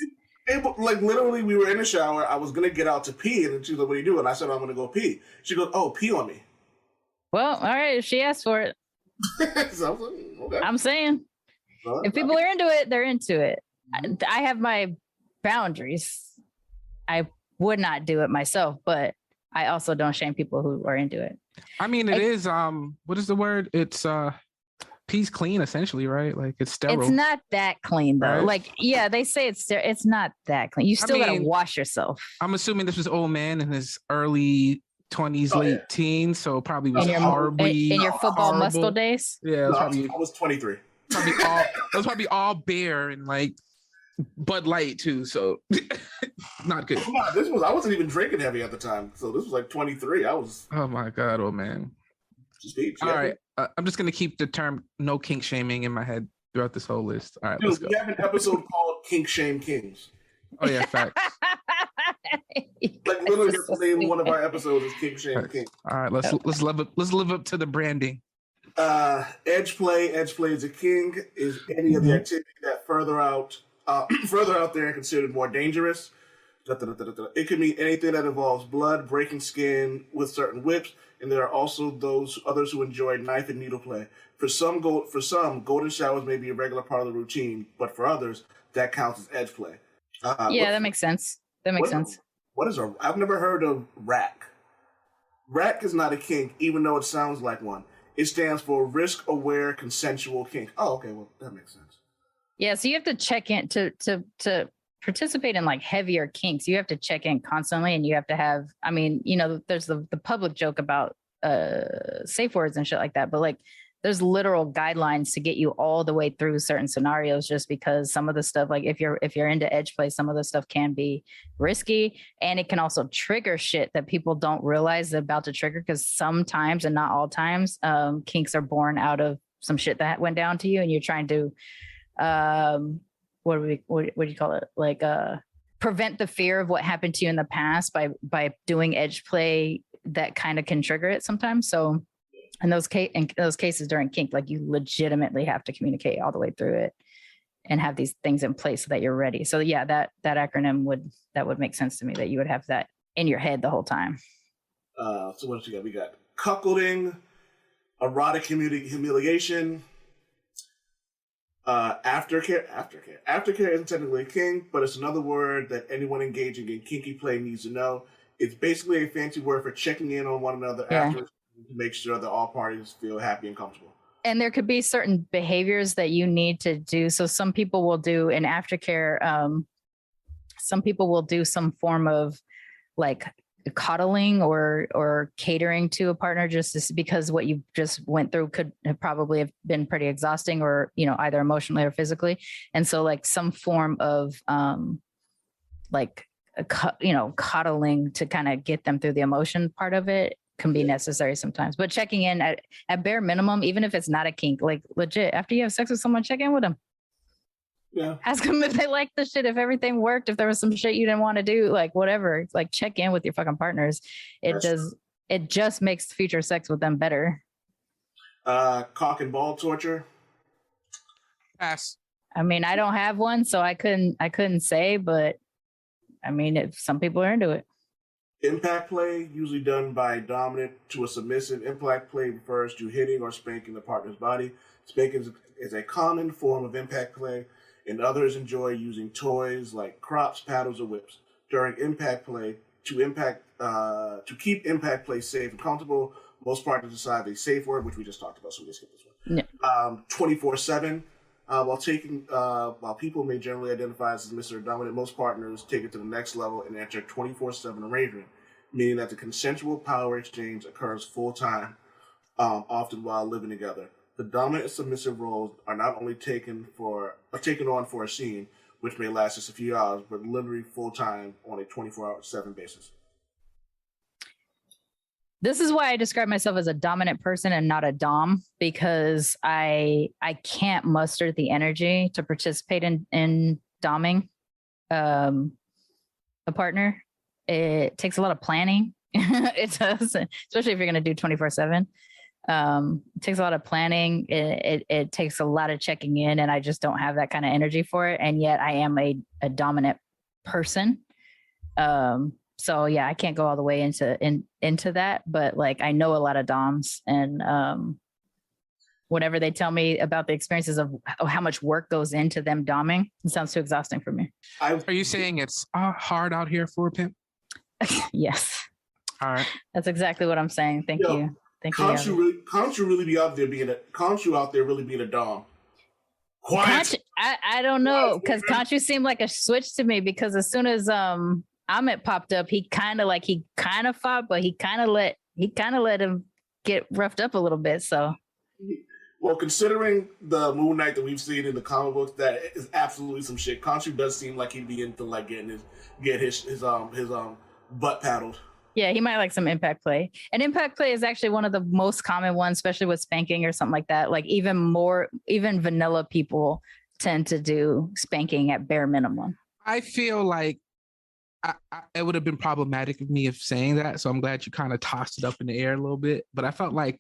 Like literally, we were in the shower. I was gonna get out to pee, and she was like, "What are you doing?" I said, "I'm gonna go pee." She goes, "Oh, pee on me." Well, all right. If she asked for it, so I was like, okay. I'm saying if people are into it, they're into it. I have my boundaries. I would not do it myself, but I also don't shame people who are into it. I mean, it is what is the word? It's pee's clean essentially, right? Like it's sterile. It's not that clean though. Right? Like, yeah, they say it's not that clean. You still gotta wash yourself. I'm assuming this was old man in his early 20s, late teens, so probably was horribly in your football muscle days. Yeah, I was 23. It was probably all beer and like Bud Light too, so not good. Come on, I wasn't even drinking heavy at the time, so this was like 23. I was. Oh my god, old man. All right, I'm just gonna keep the term "no kink shaming" in my head throughout this whole list. All right, dude, let's go. We have an episode called "Kink Shame Kings." Oh yeah, facts. Like literally, the name of one of our episodes is "Kink Shame Kings." All right, let's live up to the branding. Edge play is a king. Is any of the activity that further out there and considered more dangerous. It could mean anything that involves blood, breaking skin with certain whips, and there are also others who enjoy knife and needle play. For some, golden showers may be a regular part of the routine, but for others, that counts as edge play. That makes sense. What is I've never heard of rack. Rack is not a kink, even though it sounds like one. It stands for risk-aware consensual kink. Oh, okay, well that makes sense. Yeah, so you have to check in to participate in like heavier kinks. You have to check in constantly, and you have to have. I mean, there's the public joke about safe words and shit like that, but like there's literal guidelines to get you all the way through certain scenarios, just because some of the stuff, like if you're into edge play, some of the stuff can be risky, and it can also trigger shit that people don't realize they're about to trigger, because sometimes, and not all times, kinks are born out of some shit that went down to you, and you're trying to what do you call it, like prevent the fear of what happened to you in the past by doing edge play that kind of can trigger it sometimes. So in those cases during kink, like you legitimately have to communicate all the way through it and have these things in place so that you're ready. So yeah, that acronym would make sense to me, that you would have that in your head the whole time. So what else we got? We got cuckolding, erotic humiliation, aftercare. Aftercare isn't technically a kink, but it's another word that anyone engaging in kinky play needs to know. It's basically a fancy word for checking in on one another after, to make sure that all parties feel happy and comfortable. And there could be certain behaviors that you need to do. So some people will do in aftercare, some people will do some form of like coddling or catering to a partner, just because what you just went through could have probably have been pretty exhausting, or, you know, either emotionally or physically. And so like some form of coddling to kind of get them through the emotion part of it can be necessary sometimes. But checking in at bare minimum, even if it's not a kink, like legit, after you have sex with someone, check in with them. Yeah. Ask them if they like the shit, if everything worked, if there was some shit you didn't want to do, like whatever. Like check in with your fucking partners. It just makes future sex with them better. Cock and ball torture. Pass. I mean, I don't have one, so I couldn't say, but I mean, if some people are into it. Impact play, usually done by a dominant to a submissive. Impact play refers to hitting or spanking the partner's body. Spanking is a common form of impact play, and others enjoy using toys like crops, paddles, or whips. During impact play, to keep impact play safe and comfortable, most partners decide a safe word, which we just talked about, so we just skip this one. Yeah. 24/7. While people may generally identify as submissive or dominant, most partners take it to the next level and enter 24/7 arrangement, meaning that the consensual power exchange occurs full time, often while living together. The dominant and submissive roles are not only taken on for a scene, which may last just a few hours, but literally full time on a 24/7 basis. This is why I describe myself as a dominant person and not a dom, because I can't muster the energy to participate in doming a partner. It takes a lot of planning. It does, especially if you're going to do 24/7. It takes a lot of planning. It takes a lot of checking in, and I just don't have that kind of energy for it. And yet I am a dominant person. So yeah, I can't go all the way into that, but like I know a lot of doms, and whenever they tell me about the experiences of how much work goes into them doming, it sounds too exhausting for me. Are you saying it's hard out here for a pimp? Yes. All right. That's exactly what I'm saying. Thank you. Thank you. Can't you really be out there being a dom? Quiet. I don't know, because Conchu seemed like a switch to me, because as soon as Amit popped up, he kind of fought, but he kind of let him get roughed up a little bit. So, well, considering the Moon Knight that we've seen in the comic books, that is absolutely some shit. Khonshu does seem like he'd be into like getting his butt paddled. Yeah, he might like some impact play. And impact play is actually one of the most common ones, especially with spanking or something like that. Like even vanilla people tend to do spanking at bare minimum. I feel like it would have been problematic of me of saying that, so I'm glad you kind of tossed it up in the air a little bit. But I felt like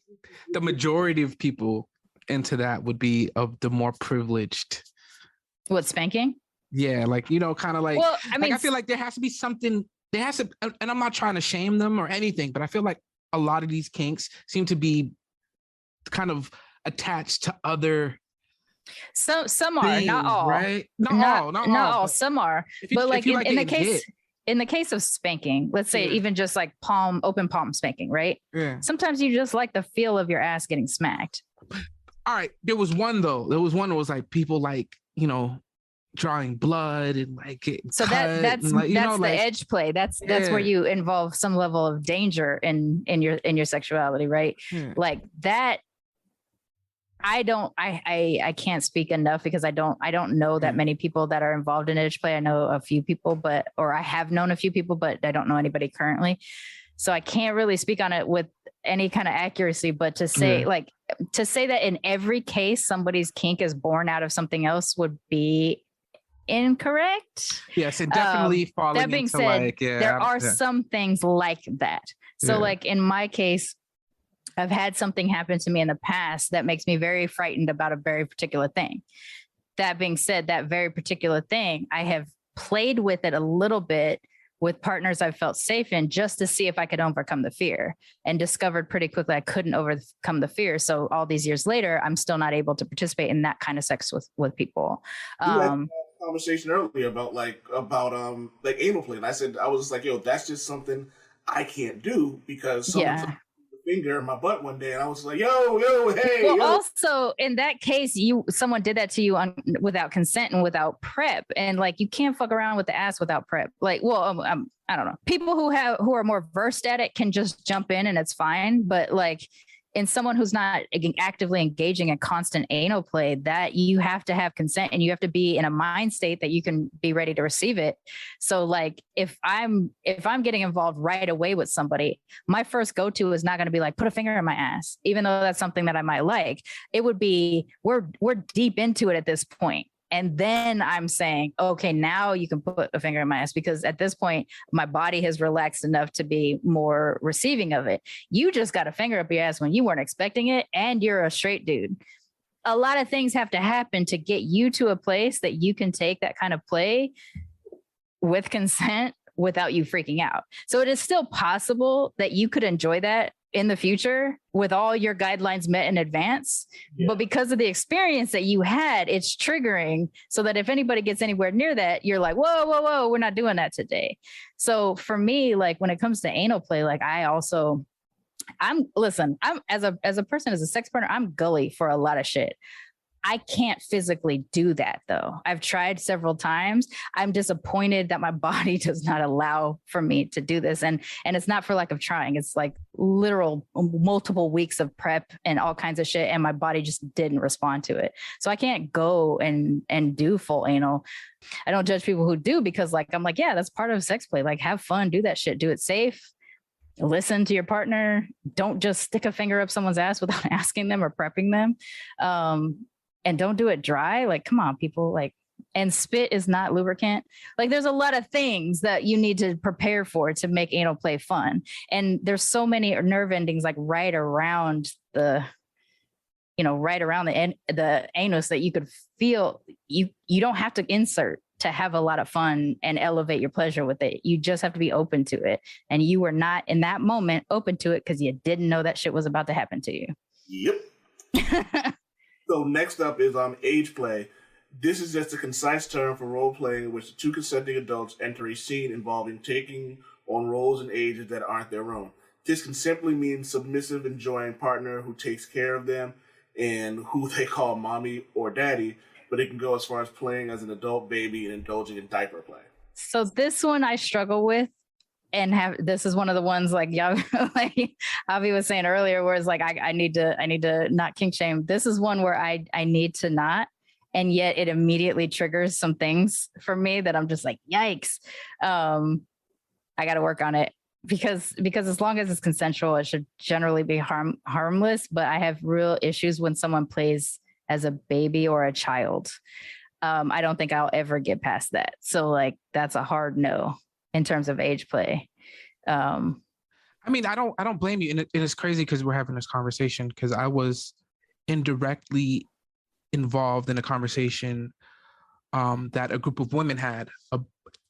the majority of people into that would be of the more privileged. What, spanking? Yeah, like, you know, kind of like. Well, I mean, like, I feel like there has to be something. There has to, and I'm not trying to shame them or anything, but I feel like a lot of these kinks seem to be kind of attached to other. Some are, not all, right? Not all. Some are, but like in the case of spanking, let's say even just like open palm spanking, right? Yeah. Sometimes you just like the feel of your ass getting smacked. All right. There was one that was like people like, you know, drawing blood and like getting so cut that's like, the edge play. That's where you involve some level of danger in your sexuality, right? Yeah. Like that. I can't speak enough because I don't know that many people that are involved in age play. I know a few people, or I have known a few people, but I don't know anybody currently. So I can't really speak on it with any kind of accuracy, but to say that in every case, somebody's kink is born out of something else would be incorrect. Yes, it definitely falling that being into said, like, there are some things like that. So like in my case, I've had something happen to me in the past that makes me very frightened about a very particular thing. That being said, that very particular thing, I have played with it a little bit with partners I've felt safe in just to see if I could overcome the fear, and discovered pretty quickly I couldn't overcome the fear. So all these years later, I'm still not able to participate in that kind of sex with people. We had a conversation earlier about anal play. And I was just like, yo, that's just something I can't do because someone finger in my butt one day, and I was like, yo, hey. Well, also in that case, someone did that to you without consent and without prep, and like you can't fuck around with the ass without prep. Like, well, I don't know. People who are more versed at it can just jump in and it's fine, but like in someone who's not actively engaging in constant anal play, that you have to have consent and you have to be in a mind state that you can be ready to receive it. So like if I'm getting involved right away with somebody, my first go-to is not going to be like, put a finger in my ass, even though that's something that I might like. It would be, we're deep into it at this point. And then I'm saying, okay, now you can put a finger in my ass, because at this point, my body has relaxed enough to be more receiving of it. You just got a finger up your ass when you weren't expecting it, and you're a straight dude. A lot of things have to happen to get you to a place that you can take that kind of play with consent without you freaking out. So it is still possible that you could enjoy that in the future with all your guidelines met in advance. Yeah. But because of the experience that you had, it's triggering so that if anybody gets anywhere near that, you're like, whoa, we're not doing that today. So for me, like when it comes to anal play, like I'm as a person, as a sex partner, I'm gully for a lot of shit. I can't physically do that though. I've tried several times. I'm disappointed that my body does not allow for me to do this. And it's not for lack of trying. It's like literal multiple weeks of prep and all kinds of shit. And my body just didn't respond to it. So I can't go and do full anal. I don't judge people who do, because like, I'm like, yeah, that's part of sex play. Like have fun, do that shit, do it safe. Listen to your partner. Don't just stick a finger up someone's ass without asking them or prepping them. And don't do it dry. Like, come on, people. Like, and spit is not lubricant. Like, there's a lot of things that you need to prepare for to make anal play fun. And there's so many nerve endings, like right around the anus that you could feel. You don't have to insert to have a lot of fun and elevate your pleasure with it. You just have to be open to it. And you were not in that moment open to it because you didn't know that shit was about to happen to you. Yep. So next up is age play. This is just a concise term for role playing in which the two consenting adults enter a scene involving taking on roles and ages that aren't their own. This can simply mean submissive, enjoying partner who takes care of them and who they call mommy or daddy, but it can go as far as playing as an adult baby and indulging in diaper play. So this one I struggle with. And this is one of the ones like Avi was saying earlier, where it's like I need to not kink shame. This is one where I need to not, and yet it immediately triggers some things for me that I'm just like, yikes. I got to work on it because as long as it's consensual, it should generally be harmless. But I have real issues when someone plays as a baby or a child. I don't think I'll ever get past that. So like that's a hard no. In terms of age play. I mean, I don't blame you. And it's crazy because we're having this conversation because I was indirectly involved in a conversation that a group of women had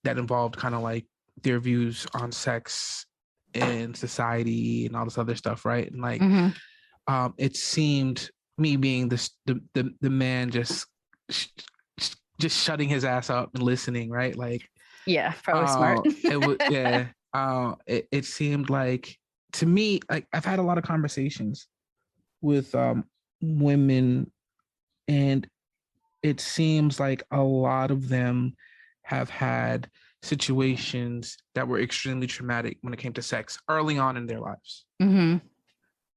that involved kind of like their views on sex and society and all this other stuff, right? And like, it seemed, me being the man just shutting his ass up and listening, right? Like, yeah, probably smart. It seemed like, to me, like I've had a lot of conversations with women, and it seems like a lot of them have had situations that were extremely traumatic when it came to sex early on in their lives.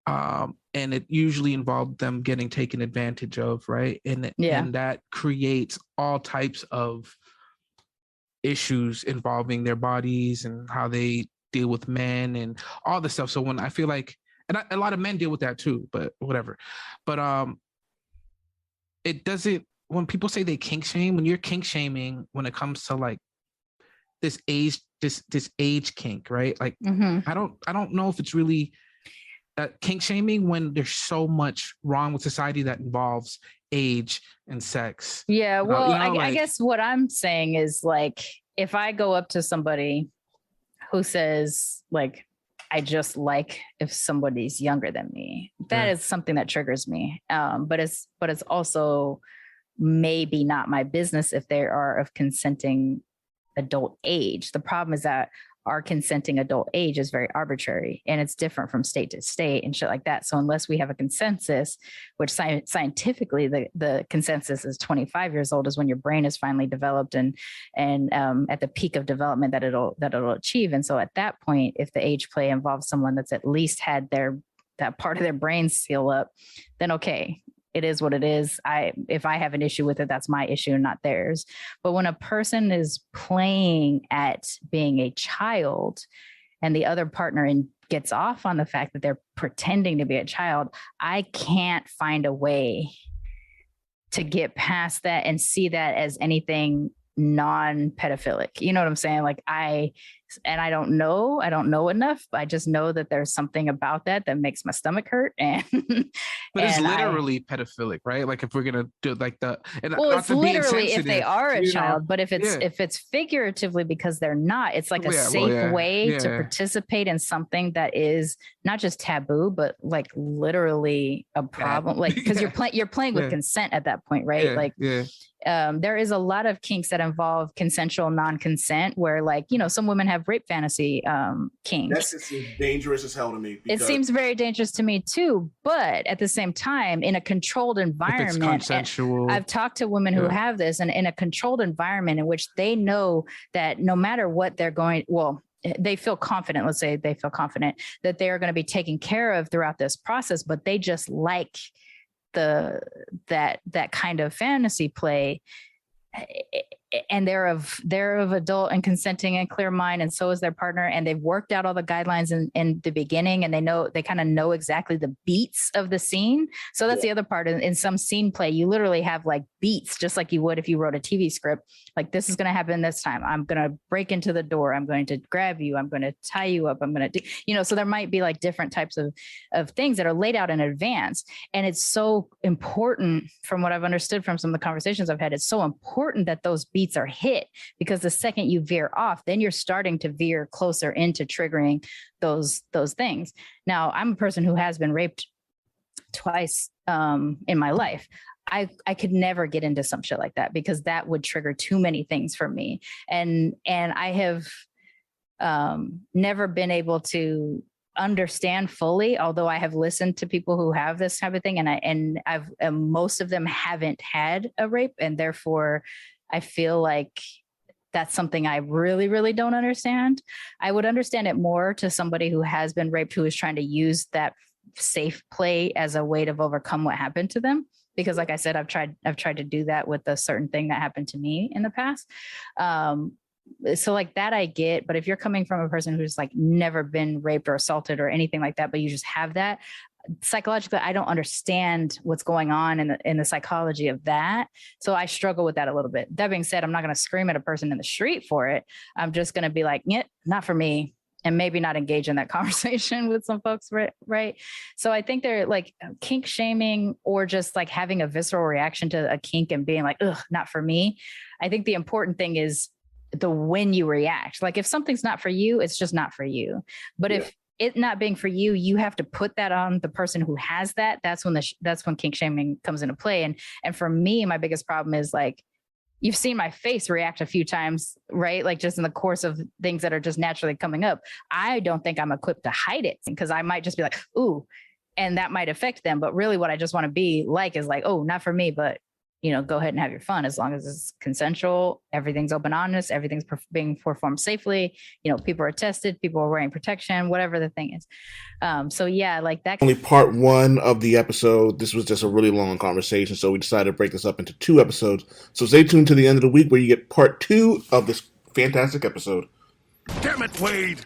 And it usually involved them getting taken advantage of, right? And that creates all types of issues involving their bodies and how they deal with men and all this stuff. So when I feel like, and a lot of men deal with that too, but whatever. But it doesn't, when people say they kink shame, when you're kink shaming, when it comes to like this age kink, right? Like, I don't know if it's really kink shaming when there's so much wrong with society that involves age and sex. Yeah, well, I guess what I'm saying is like, if I go up to somebody who says like, I just like if somebody's younger than me, that is something that triggers me. But it's also maybe not my business if they are of consenting adult age. The problem is that our consenting adult age is very arbitrary and it's different from state to state and shit like that. So unless we have a consensus, which scientifically the consensus is 25 years old is when your brain is finally developed and at the peak of development that it'll achieve. And so at that point, if the age play involves someone that's at least had that part of their brain seal up, then okay, it is what it is. If I have an issue with it, that's my issue, not theirs. But when a person is playing at being a child and the other partner gets off on the fact that they're pretending to be a child, I can't find a way to get past that and see that as anything non-pedophilic. You know what I'm saying? Like I don't know enough, but I just know that there's something about that makes my stomach hurt. And but it's literally pedophilic, right? Like if we're gonna do like it's literally if they are a child, but if it's figuratively because they're not, it's like a safe way to participate in something that is not just taboo, but like literally a problem. Like because you're playing with consent at that point, right? There is a lot of kinks that involve consensual non-consent where like, you know, some women have rape fantasy kinks. That's just dangerous as hell to me. It seems very dangerous to me too, but at the same time, in a controlled environment, I've talked to women who have this, and in a controlled environment in which they know that no matter what they're going, they feel confident, let's say they feel confident that they are going to be taken care of throughout this process, but they just like that kind of fantasy play, and they're of adult and consenting and clear mind, and so is their partner, and they've worked out all the guidelines in the beginning, and they kind of know exactly the beats of the scene. So that's the other part. In some scene play, you literally have like beats, just like you would if you wrote a TV script. Like, this is going to happen this time. I'm going to break into the door. I'm going to grab you. I'm going to tie you up. I'm going to do, so there might be like different types of things that are laid out in advance. And it's so important, from what I've understood from some of the conversations I've had, it's so important that those beats are hit, because the second you veer off, then you're starting to veer closer into triggering those things. Now, I'm a person who has been raped twice in my life. I could never get into some shit like that, because that would trigger too many things for me. And I have never been able to understand fully, although I have listened to people who have this type of thing, and most of them haven't had a rape, and therefore I feel like that's something I really, really don't understand. I would understand it more to somebody who has been raped, who is trying to use that safe play as a way to overcome what happened to them. Because like I said, I've tried to do that with a certain thing that happened to me in the past. So like that I get, but if you're coming from a person who's like never been raped or assaulted or anything like that, but you just have that, psychologically, I don't understand what's going on in the psychology of that. So I struggle with that a little bit. That being said, I'm not going to scream at a person in the street for it. I'm just going to be like, yeah, not for me. And maybe not engage in that conversation with some folks, right? So I think they're like kink shaming, or just like having a visceral reaction to a kink and being like, ugh, not for me. I think the important thing is when you react. Like if something's not for you, it's just not for you. But if it not being for you, you have to put that on the person who has that. That's when kink shaming comes into play. And for me, my biggest problem is like, you've seen my face react a few times, right? Like just in the course of things that are just naturally coming up. I don't think I'm equipped to hide it, because I might just be like, ooh, and that might affect them. But really what I just want to be like is like, oh, not for me, but go ahead and have your fun as long as it's consensual. Everything's open, honest. Everything's being performed safely. People are tested. People are wearing protection, whatever the thing is. So yeah, like that. Only part 1 of the episode. This was just a really long conversation, so we decided to break this up into 2 episodes. So stay tuned to the end of the week where you get part 2 of this fantastic episode. Damn it, Wade!